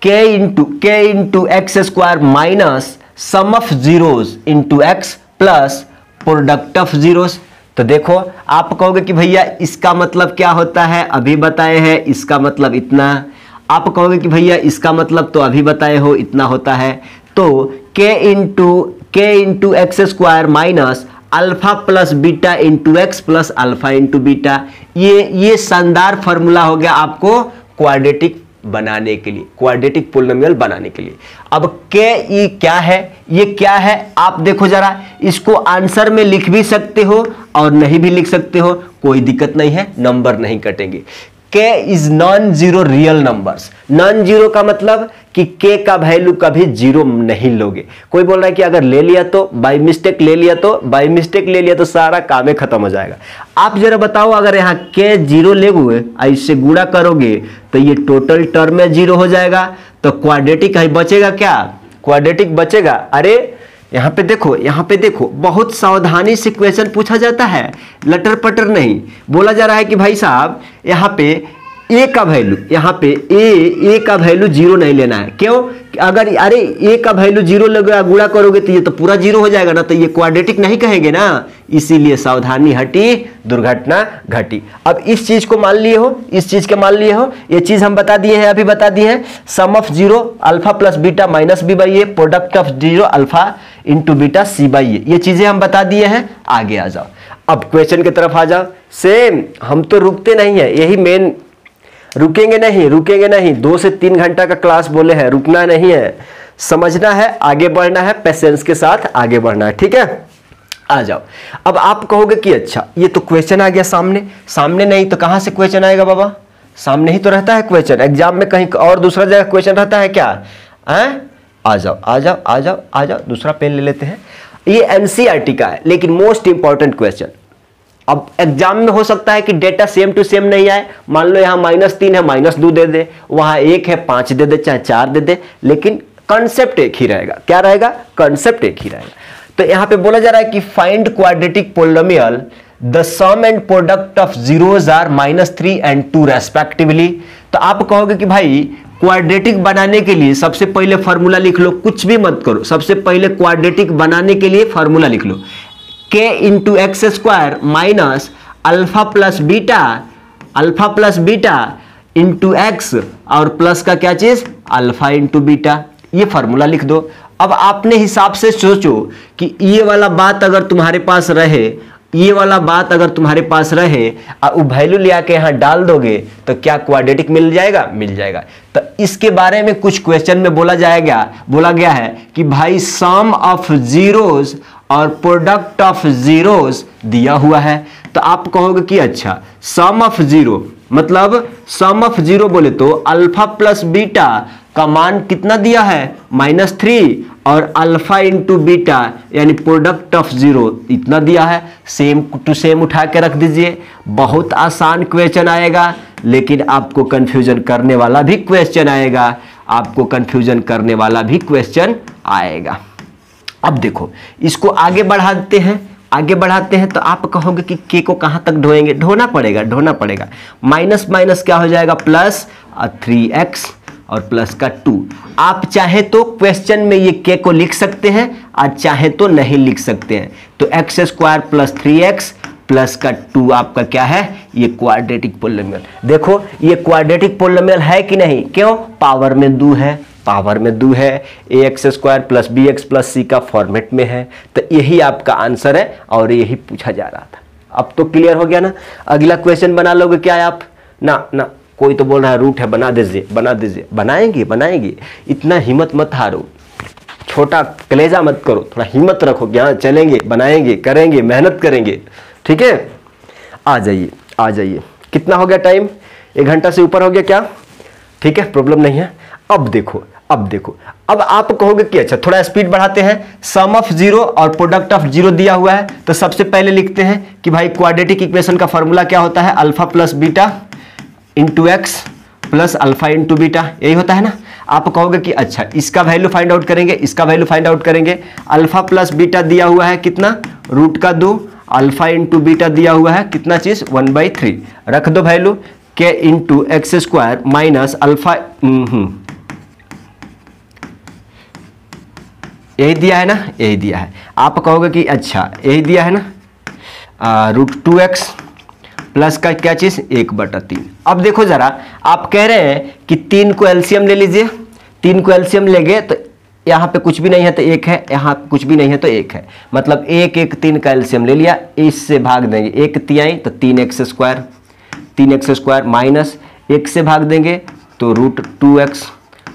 K into X square minus sum of zeros into X plus product of zeros. तो देखो आप कहोगे कि भैया इसका मतलब क्या होता है, अभी बताए हैं, इसका मतलब इतना। आप कहोगे कि भैया इसका मतलब तो अभी बताए हो, इतना होता है। तो के into X square minus alpha plus beta into X plus alpha into beta, ये शानदार फॉर्मूला हो गया आपको क्वाड्रेटिक बनाने के लिए, क्वाड्रेटिक पोलिनोमियल बनाने के लिए। अब के ई क्या है, ये क्या है आप देखो जरा, इसको आंसर में लिख भी सकते हो और नहीं भी लिख सकते हो, कोई दिक्कत नहीं है, नंबर नहीं कटेंगे। के is non zero real numbers. Non zero का मतलब कि के का वैल्यू कभी जीरो नहीं लोगे। कोई बोल रहा है कि अगर ले लिया तो बाय मिस्टेक ले लिया तो सारा काम खत्म हो जाएगा। आप जरा बताओ, अगर यहाँ के जीरो लेगोगे, इससे गुणा करोगे तो ये टोटल टर्म में जीरो हो जाएगा, तो क्वाड्रेटिक है बचेगा क्या, क्वाड्रेटिक बचेगा। अरे यहाँ पे देखो बहुत सावधानी से क्वेश्चन पूछा जाता है, लटर पटर नहीं। बोला जा रहा है कि भाई साहब यहाँ पे ए का वैल्यू, यहाँ पे ए का वैल्यू जीरो नहीं लेना है। क्यों? अगर अरे ए का वैल्यू जीरो लगेगा, गुणा करोगे तो ये तो पूरा जीरो हो जाएगा ना, तो ये क्वाड्रेटिक नहीं कहेंगे ना, इसीलिए सावधानी हटी, दुर्घटना घटी। अब इस चीज को मान लिए हो, इस चीज के मान लिए हो, ये चीज हम बता दिए हैं, अभी बता दिए हैं। Sum of zero alpha plus beta minus B by A, product of zero alpha into beta C by A, ये चीजें हम बता दिए हैं। आगे आ जाओ, अब क्वेश्चन की तरफ आ जाओ। सेम, हम तो रुकते नहीं है, यही मेन, रुकेंगे नहीं। 2 से 3 घंटा का क्लास बोले हैं, रुकना नहीं है, समझना है, आगे बढ़ना है, पेशेंस के साथ आगे बढ़ना है, ठीक है। आ जाओ, अब आप कहोगे कि अच्छा ये तो क्वेश्चन आ गया सामने नहीं तो कहां से क्वेश्चन आएगा बाबा, सामने ही तो रहता है क्वेश्चन, एग्जाम में कहीं और दूसरा जगह क्वेश्चन रहता है क्या है? आ जाओ, दूसरा पेन ले लेते हैं। ये एनसीईआरटी का है, लेकिन मोस्ट इंपॉर्टेंट क्वेश्चन। अब एग्जाम में हो सकता है कि डेटा सेम टू सेम नहीं आए, मान लो यहाँ -3 है, -2 दे दे, वहां 1 है 5 दे दे, चाहे 4 दे दे, लेकिन कंसेप्ट एक ही रहेगा। क्या रहेगा? कंसेप्ट एक ही रहेगा। तो यहां पे बोला जा रहा है कि find quadratic polynomial the sum and product of zeros are -3 and 2 respectively. तो आप कहोगे कि भाई क्वाड्रेटिक बनाने के लिए सबसे पहले फॉर्मूला लिख लो, कुछ भी मत करो, सबसे पहले क्वाड्रेटिक बनाने के लिए फॉर्मूला लिख लो, के into X square minus alpha plus beta into x और प्लस का क्या चीज, अल्फा इंटू बीटा, ये फॉर्मूला लिख दो। अब आपने हिसाब से सोचो कि ये वाला बात अगर तुम्हारे पास रहे, और वैल्यू ले आके यहाँ डाल दोगे तो क्या क्वाड्रेटिक मिल जाएगा। तो इसके बारे में कुछ क्वेश्चन में बोला गया है कि भाई सम ऑफ जीरोस और प्रोडक्ट ऑफ जीरोस दिया हुआ है। तो आप कहोगे कि अच्छा सम ऑफ जीरो मतलब, सम ऑफ जीरो बोले तो अल्फा प्लस बीटा का मान कितना दिया है, -3, और अल्फा इंटू बीटा यानी प्रोडक्ट ऑफ जीरो इतना दिया है। सेम टू सेम उठा के रख दीजिए, बहुत आसान क्वेश्चन आएगा, लेकिन आपको कंफ्यूजन करने वाला भी क्वेश्चन आएगा, अब देखो इसको आगे बढ़ाते हैं तो आप कहोगे कि के को कहां तक ढोना पड़ेगा। माइनस माइनस क्या हो जाएगा, प्लस 3x और प्लस का 2। आप चाहे तो क्वेश्चन में ये के को लिख सकते हैं और चाहे तो नहीं लिख सकते हैं। तो x square plus 3x plus का 2 आपका क्या है, ये क्वाड्रेटिक पोलिनोमियल। देखो ये क्वाड्रेटिक पोलिनोमियल है कि नहीं, क्यों, पावर में 2 है, ax square plus bx plus c का फॉर्मेट में है। तो यही आपका आंसर है और यही पूछा जा रहा था। अब तो क्लियर हो गया ना। अगला क्वेश्चन बना लोगे क्या आप? ना, कोई तो बोल रहा है रूट है, बना दीजिए, बनाएंगे, इतना हिम्मत मत हारो, छोटा कलेजा मत करो, थोड़ा हिम्मत रखो कि हाँ चलेंगे, बनाएंगे, करेंगे, मेहनत करेंगे, ठीक है। आ जाइए, कितना हो गया टाइम, 1 घंटा से ऊपर हो गया क्या, ठीक है, प्रॉब्लम नहीं है। अब देखो, अब आप कहोगे कि अच्छा थोड़ा स्पीड बढ़ाते हैं। सम ऑफ जीरो और प्रोडक्ट ऑफ जीरो दिया हुआ है, तो सबसे पहले लिखते हैं कि भाई क्वाड्रेटिक इक्वेशन का फॉर्मूला क्या होता है, alpha plus beta into X plus alpha into beta, यही होता है ना। आप कहोगे कि अच्छा इसका वैल्यू फाइंड आउट करेंगे, अल्फा प्लस बीटा दिया हुआ है कितना, √2, अल्फा इंटू बीटा दिया हुआ है कितना चीज, 1/3, रख दो वैल्यू, के into X square minus alpha यही दिया है ना, यही दिया है। आप कहोगे कि अच्छा यही दिया है ना, √2x प्लस का क्या चीज़ 1/3। अब देखो ज़रा, आप कह रहे हैं कि 3 को एलसीएम ले लीजिए, 3 को एलसीएम लेंगे तो यहाँ पे कुछ भी नहीं है तो 1 है, यहाँ कुछ भी नहीं है तो 1 है, मतलब 1 1 3 का एलसीएम ले लिया, इससे भाग देंगे 1 तिहाई तो 3x², 3x² माइनस 1 से भाग देंगे तो √2x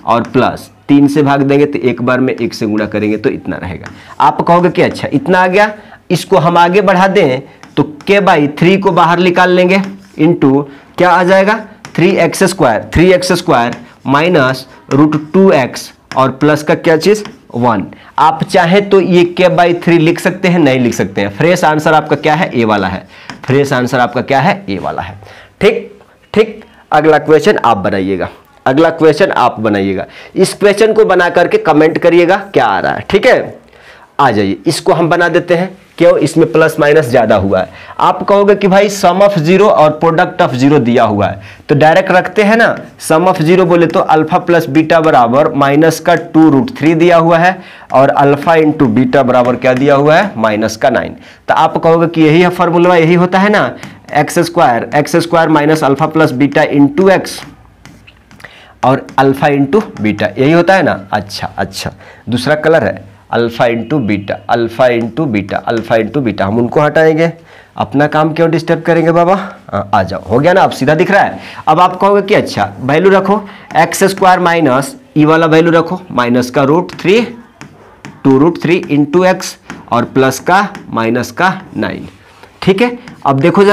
और प्लस 3 से भाग देंगे तो एक बार में 1 से गुणा करेंगे तो इतना रहेगा। आप कहोगे कि अच्छा इतना आ गया, इसको हम आगे बढ़ा दें तो k/3 को बाहर निकाल लेंगे, इंटू क्या आ जाएगा 3x² माइनस √2x और प्लस का क्या चीज़ 1। आप चाहे तो ये k/3 लिख सकते हैं, नहीं लिख सकते हैं। फ्रेश आंसर आपका क्या है, ए वाला है। फ्रेश आंसर आपका क्या है, ए वाला है। ठीक ठीक, अगला क्वेश्चन आप बनाइएगा, अगला क्वेश्चन आप बनाइएगा। इस क्वेश्चन को बना करके कमेंट करिएगा क्या आ रहा है, ठीक है। आ जाइए, इसको हम बना देते हैं, क्यों, इसमें प्लस माइनस ज़्यादा हुआ है। आप कहोगे कि भाई सम ऑफ 0 और प्रोडक्ट ऑफ 0 दिया हुआ है, तो डायरेक्ट रखते हैं ना। सम ऑफ 0 बोले तो अल्फा प्लस बीटा बराबर माइनस का 2√3 दिया हुआ है, और अल्फा इंटू बीटा बराबर क्या दिया हुआ है, माइनस का 9। तो आप कहोगे कि यही है फॉर्मूला, यही होता है ना, x² minus alpha plus beta into x और अल्फा इंटू बीटा, यही होता है ना। अच्छा, दूसरा कलर है alpha into beta, alpha into beta, alpha into beta, हम उनको हटाएंगे, अपना काम क्यों डिस्टर्ब करेंगे बाबा। आ जाओ, हो गया ना, अब सीधा दिख रहा है। अब आप कहोगे कि अच्छा वैल्यू रखो x² माइनस ई वाला वैल्यू रखो, माइनस का √3 2√3 इंटू एक्स और प्लस का माइनस का 9, ठीक है। अब देखो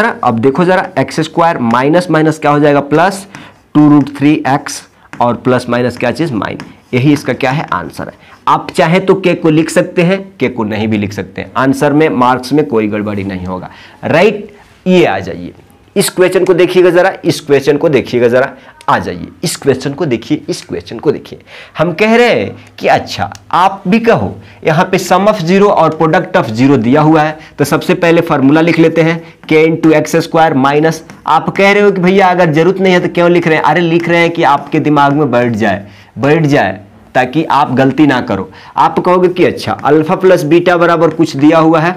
जरा x² माइनस माइनस क्या हो जाएगा, प्लस 2√3x और प्लस माइनस क्या चीज़, माइन। यही इसका क्या है, आंसर है। आप चाहे तो के को लिख सकते हैं, के को नहीं भी लिख सकते हैं, आंसर में मार्क्स में कोई गड़बड़ी नहीं होगा, राइट। ये आ जाइए, इस क्वेश्चन को देखिएगा जरा, इस क्वेश्चन को देखिएगा जरा, आ जाइए इस क्वेश्चन को देखिए, इस क्वेश्चन को देखिए। हम कह रहे हैं कि अच्छा आप भी कहो, यहाँ पे सम ऑफ 0 और प्रोडक्ट ऑफ 0 दिया हुआ है, तो सबसे पहले फॉर्मूला लिख लेते हैं, k इंटू x² माइनस। आप कह रहे हो कि भैया अगर जरूरत नहीं है तो क्यों लिख रहे हैं, अरे लिख रहे हैं कि आपके दिमाग में बैठ जाए ताकि आप गलती ना करो। आप कहोगे कि अच्छा अल्फा प्लस बीटा बराबर कुछ दिया हुआ है,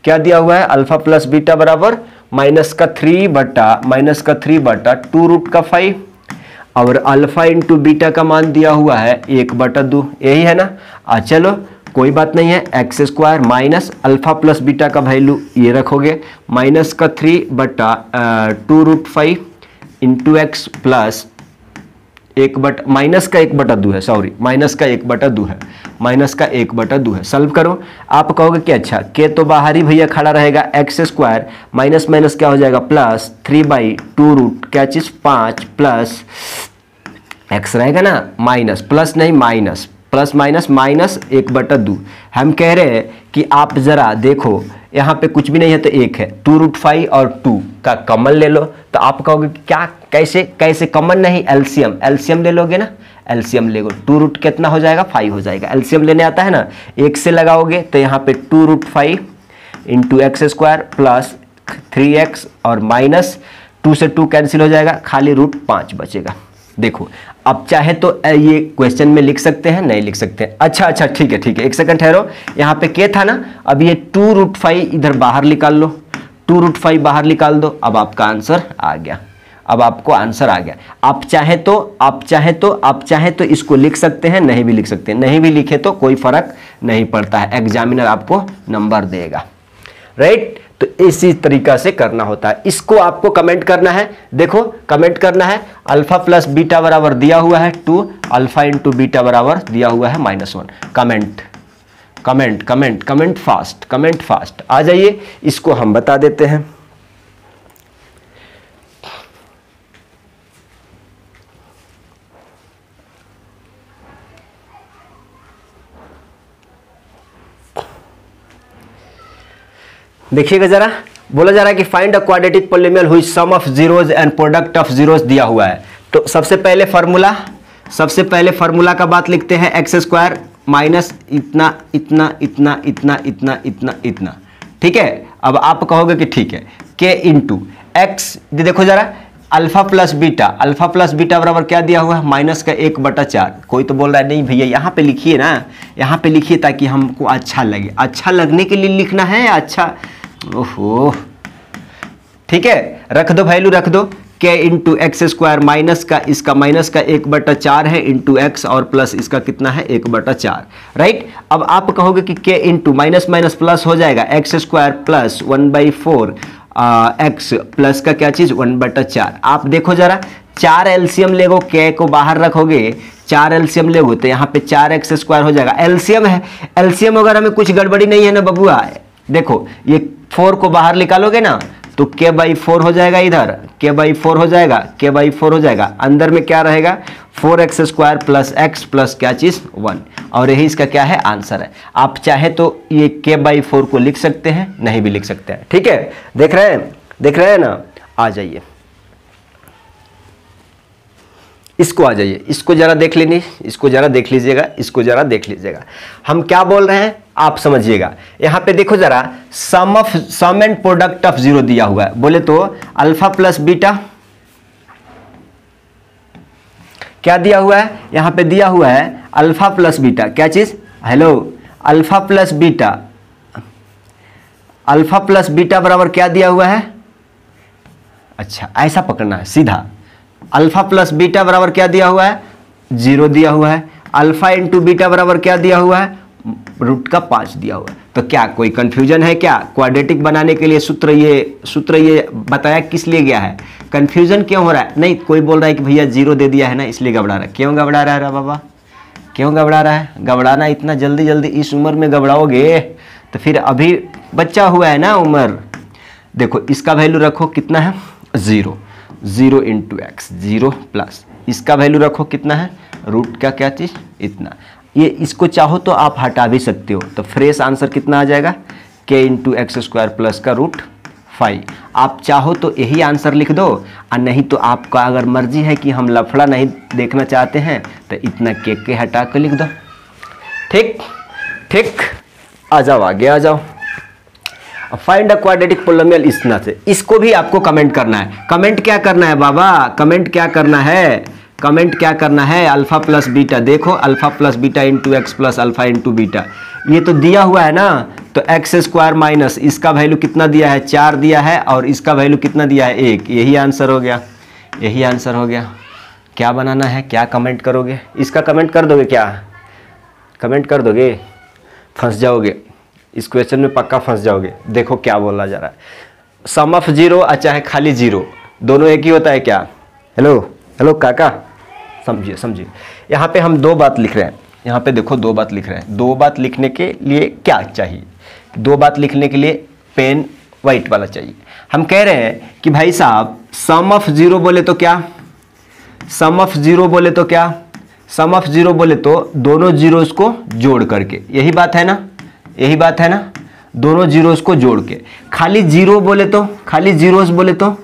क्या दिया हुआ है, अल्फा प्लस बीटा बराबर माइनस का 3/2√5 और अल्फा इंटू बीटा का मान दिया हुआ है 1/2, यही है ना। चलो कोई बात नहीं है, x² minus alpha plus beta का वैल्यू ये रखोगे, माइनस का 3/2√5 इंटू एक्स प्लस माइनस का 1/2 है, सॉरी माइनस का 1/2 है, माइनस का 1/2 है। सॉल्व करो, आप कहोगे कि अच्छा के तो बाहर ही भैया खड़ा रहेगा, x² माइनस माइनस क्या हो जाएगा, प्लस 3/2 क्या चीज 5 प्लस x रहेगा ना, माइनस प्लस नहीं माइनस, प्लस माइनस माइनस 1/2। हम कह रहे हैं कि आप जरा देखो यहाँ पे कुछ भी नहीं है तो 1 है, 2√5 और 2 का कॉमन ले लो। तो आप कहोगे कि क्या, कैसे कॉमन नहीं, एलसीएम ले लोगे ना, एलसीएम ले लो, 2 कितना हो जाएगा, 5 हो जाएगा। एलसीएम लेने आता है ना, 1 से लगाओगे तो यहाँ पे 2√5 इंटू x² प्लस 3x और माइनस 2 से 2 कैंसिल हो जाएगा, खाली √5 बचेगा। देखो अब चाहे तो ये क्वेश्चन में लिख सकते हैं, नहीं लिख सकते हैं। अच्छा ठीक है, एक सेकंड ठहरो, यहाँ पे के था ना, अब ये 2√5 इधर बाहर निकाल लो, 2√5 बाहर निकाल दो, अब आपका आंसर आ गया, अब आपको आंसर आ गया। आप चाहे तो इसको लिख सकते हैं, नहीं भी लिख सकते हैं, नहीं भी लिखे तो कोई फर्क नहीं पड़ता है, एग्जामिनर आपको नंबर देगा, राइट। तो इसी तरीका से करना होता है। इसको आपको कमेंट करना है, देखो कमेंट करना है, अल्फा प्लस बीटा बराबर दिया हुआ है 2, अल्फा इंटू बीटा बराबर दिया हुआ है -1। कमेंट फास्ट आ जाइए, इसको हम बता देते हैं। देखिएगा जरा, बोला जा रहा है कि फाइंड अ क्वाड्रेटिक पॉलिनोमियल हुई sum of zeros and product of zeros दिया हुआ है। तो सबसे पहले फार्मूला का बात लिखते हैं, x² माइनस इतना, ठीक है। अब आप कहोगे कि ठीक है, k इंटू एक्स, देखो जरा अल्फा प्लस बीटा बराबर क्या दिया हुआ है, माइनस का 1/4। कोई तो बोल रहा है नहीं भैया यहाँ पे लिखिए ना, यहाँ पे लिखिए ताकि हमको अच्छा लगे, अच्छा लगने के लिए लिखना है अच्छा। ओहो ठीक है, रख दो वैल्यू रख दो, k into X square minus का इसका माइनस का 1/4 है इंटू एक्स और प्लस इसका कितना है 1/4, राइट। अब आप कहोगे कि k into minus minus plus हो जाएगा x square plus 1/4 x plus का क्या चीज 1/4। आप देखो जरा 4 एलसीएम लेगो, k को बाहर रखोगे 4 एलसीएम लेगो तो यहाँ पे 4x स्क्वायर हो जाएगा। एलसीएम है, एलसीएम वगैरह में कुछ गड़बड़ी नहीं है ना बबुआ। देखो ये 4 को बाहर निकालोगे ना तो k/4 हो जाएगा, इधर k/4 हो जाएगा, k/4 हो जाएगा, अंदर में क्या रहेगा 4x square plus x plus क्या चीज 1, और यही इसका क्या है आंसर है। आप चाहे तो ये k/4 को लिख सकते हैं, नहीं भी लिख सकते हैं, ठीक है। देख रहे हैं ना, आ जाइए इसको, आ जाइए इसको जरा देख लेनी, इसको जरा देख लीजिएगा, इसको जरा देख लीजिएगा। हम क्या बोल रहे हैं आप समझिएगा। यहाँ पे देखो जरा सम एंड प्रोडक्ट ऑफ जीरो दिया हुआ है, बोले तो अल्फा प्लस बीटा क्या दिया हुआ है, यहाँ पे दिया हुआ है अल्फा प्लस बीटा क्या चीज, हेलो अल्फा प्लस बीटा बराबर क्या दिया हुआ है, अच्छा ऐसा पकड़ना है सीधा, अल्फा प्लस बीटा बराबर क्या दिया हुआ है 0 दिया हुआ है, अल्फा इंटू बीटा बराबर क्या दिया हुआ है √5 दिया हुआ है। तो क्या कोई कंफ्यूजन है क्या, क्वाड्रेटिक बनाने के लिए सूत्र ये बताया किस लिए गया है, कंफ्यूजन क्यों हो रहा है। नहीं कोई बोल रहा है कि भैया 0 दे दिया है ना इसलिए घबरा रहा है, क्यों घबरा रहा है बाबा, क्यों घबरा रहा है। घबराना इतना जल्दी इस उम्र में घबराओगे तो फिर अभी बच्चा हुआ है ना उम्र। देखो इसका वैल्यू रखो कितना है 0 इंटू एक्स 0 प्लस इसका वैल्यू रखो कितना है रूट का क्या चीज इतना, ये इसको चाहो तो आप हटा भी सकते हो, तो फ्रेश आंसर कितना आ जाएगा k into X square plus का √5। आप चाहो तो यही आंसर लिख दो, और नहीं तो आपका अगर मर्जी है कि हम लफड़ा नहीं देखना चाहते हैं तो इतना k हटा कर लिख दो। ठीक आ जाओ आगे आ जाओ। फाइंड अ क्वाड्रेटिक पोलिनोमियल इतना से, इसको भी आपको कमेंट करना है। कमेंट क्या करना है बाबा, कमेंट क्या करना है अल्फा प्लस बीटा। देखो alpha plus beta into X plus alpha into beta, ये तो दिया हुआ है ना, तो एक्स स्क्वायर माइनस इसका वैल्यू कितना दिया है 4 दिया है, और इसका वैल्यू कितना दिया है 1, यही आंसर हो गया। क्या बनाना है, क्या कमेंट करोगे, इसका कमेंट कर दोगे क्या, कमेंट कर दोगे, फंस जाओगे इस क्वेश्चन में, पक्का फंस जाओगे। देखो क्या बोला जा रहा है, सम ऑफ 0 चाहे खाली 0 दोनों एक ही होता है क्या। हेलो काका समझिए यहाँ पे हम 2 बात लिख रहे हैं, यहाँ पे देखो 2 बात लिख रहे हैं। 2 बात लिखने के लिए क्या चाहिए, 2 बात लिखने के लिए पेन वाइट वाला चाहिए। हम कह रहे हैं कि भाई साहब सम ऑफ 0 बोले तो क्या, सम ऑफ 0 बोले तो दोनों जीरोस को जोड़ करके, यही बात है ना, दोनों जीरोस को जोड़ के। खाली जीरोस बोले तो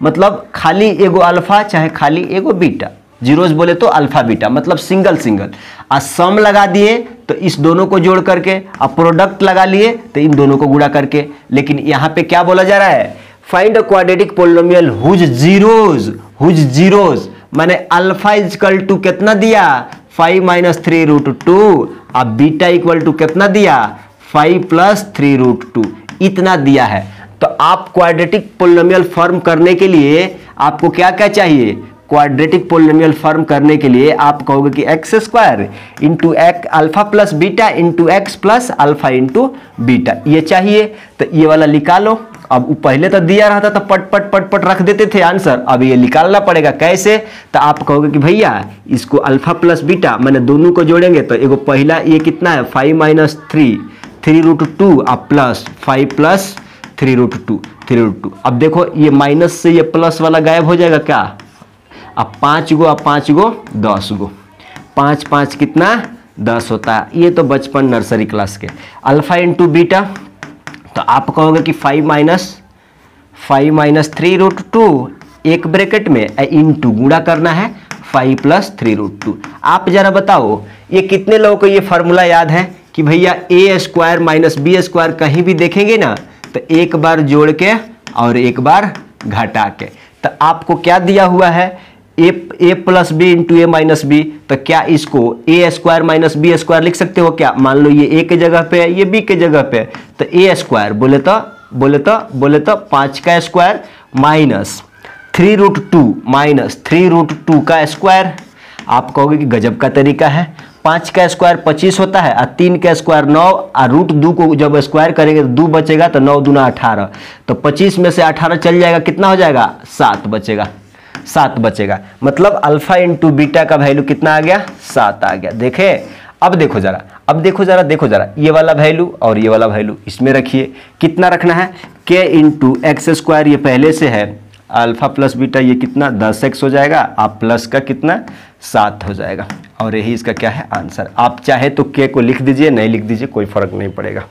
मतलब खाली एगो अल्फा चाहे खाली एगो बीटा, जीरोस बोले तो अल्फा बीटा मतलब सिंगल। और सम लगा दिए तो इस दोनों को जोड़ करके, और प्रोडक्ट लगा लिए तो इन दोनों को गुणा करके। लेकिन यहाँ पे क्या बोला जा रहा है, find a quadratic polynomial whose zeros माने अल्फा इक्वल टू कितना दिया 5 - 3√2, और बीटा इक्वल टू कितना दिया 5 + 3√2 इतना दिया है। तो आप क्वाड्रेटिक पोलिनोमियल फॉर्म करने के लिए आपको क्या चाहिए, क्वाड्रेटिक पोलिनोमियल फॉर्म करने के लिए आप कहोगे कि x square into alpha plus beta into X plus alpha into beta, ये चाहिए। तो ये वाला निकालो। अब पहले तो दिया रहता तो पट रख देते थे आंसर, अब ये निकालना पड़ेगा कैसे। तो आप कहोगे कि भैया इसको अल्फा प्लस बीटा मैंने दोनों को जोड़ेंगे तो एगो पहला ये कितना है 5 - 3√2 अब प्लस 5 + 3√2। अब देखो ये माइनस से ये प्लस वाला गायब हो जाएगा क्या, अब 5 गो 10 गो, 5 - 5 कितना 10 होता है। ये तो बचपन नर्सरी क्लास के। अल्फा इंटू बीटा तो आप कहोगे कि 5 - 3√2 एक ब्रैकेट में इंटू गुणा करना है 5 + 3√2। आप जरा बताओ ये कितने लोगों को ये फार्मूला याद है कि भैया a² - b² कहीं भी देखेंगे ना तो एक बार जोड़ के और एक बार घटा के, तो आपको क्या दिया हुआ है, ए प्लस बी इंटू ए माइनस बी। तो क्या इसको ए स्क्वायर माइनस बी स्क्वायर लिख सकते हो क्या? मान लो ये ए के जगह पे है, ये बी के जगह पे है, तो ए स्क्वायर बोले तो 5 का स्क्वायर माइनस 3√2 माइनस 3√2 का स्क्वायर। आप कहोगे कि गजब का तरीका है, 5 का स्क्वायर 25 होता है और 3 का स्क्वायर 9 और √2 को जब स्क्वायर करेंगे तो 2 बचेगा, तो 9 दूना 18, तो 25 में से 18 चल जाएगा, कितना हो जाएगा? 7 बचेगा, 7 बचेगा। मतलब अल्फा इंटू बीटा का वैल्यू कितना आ गया? 7 आ गया। देखे, अब देखो जरा, ये वाला वैल्यू और ये वाला वैल्यू इसमें रखिए। कितना रखना है? k इंटू एक्स स्क्वायर, ये पहले से है, अल्फा प्लस बीटा ये कितना 10x हो जाएगा, आप प्लस का कितना 7 हो जाएगा, और यही इसका क्या है आंसर। आप चाहे तो k को लिख दीजिए, नहीं लिख दीजिए, कोई फर्क नहीं पड़ेगा।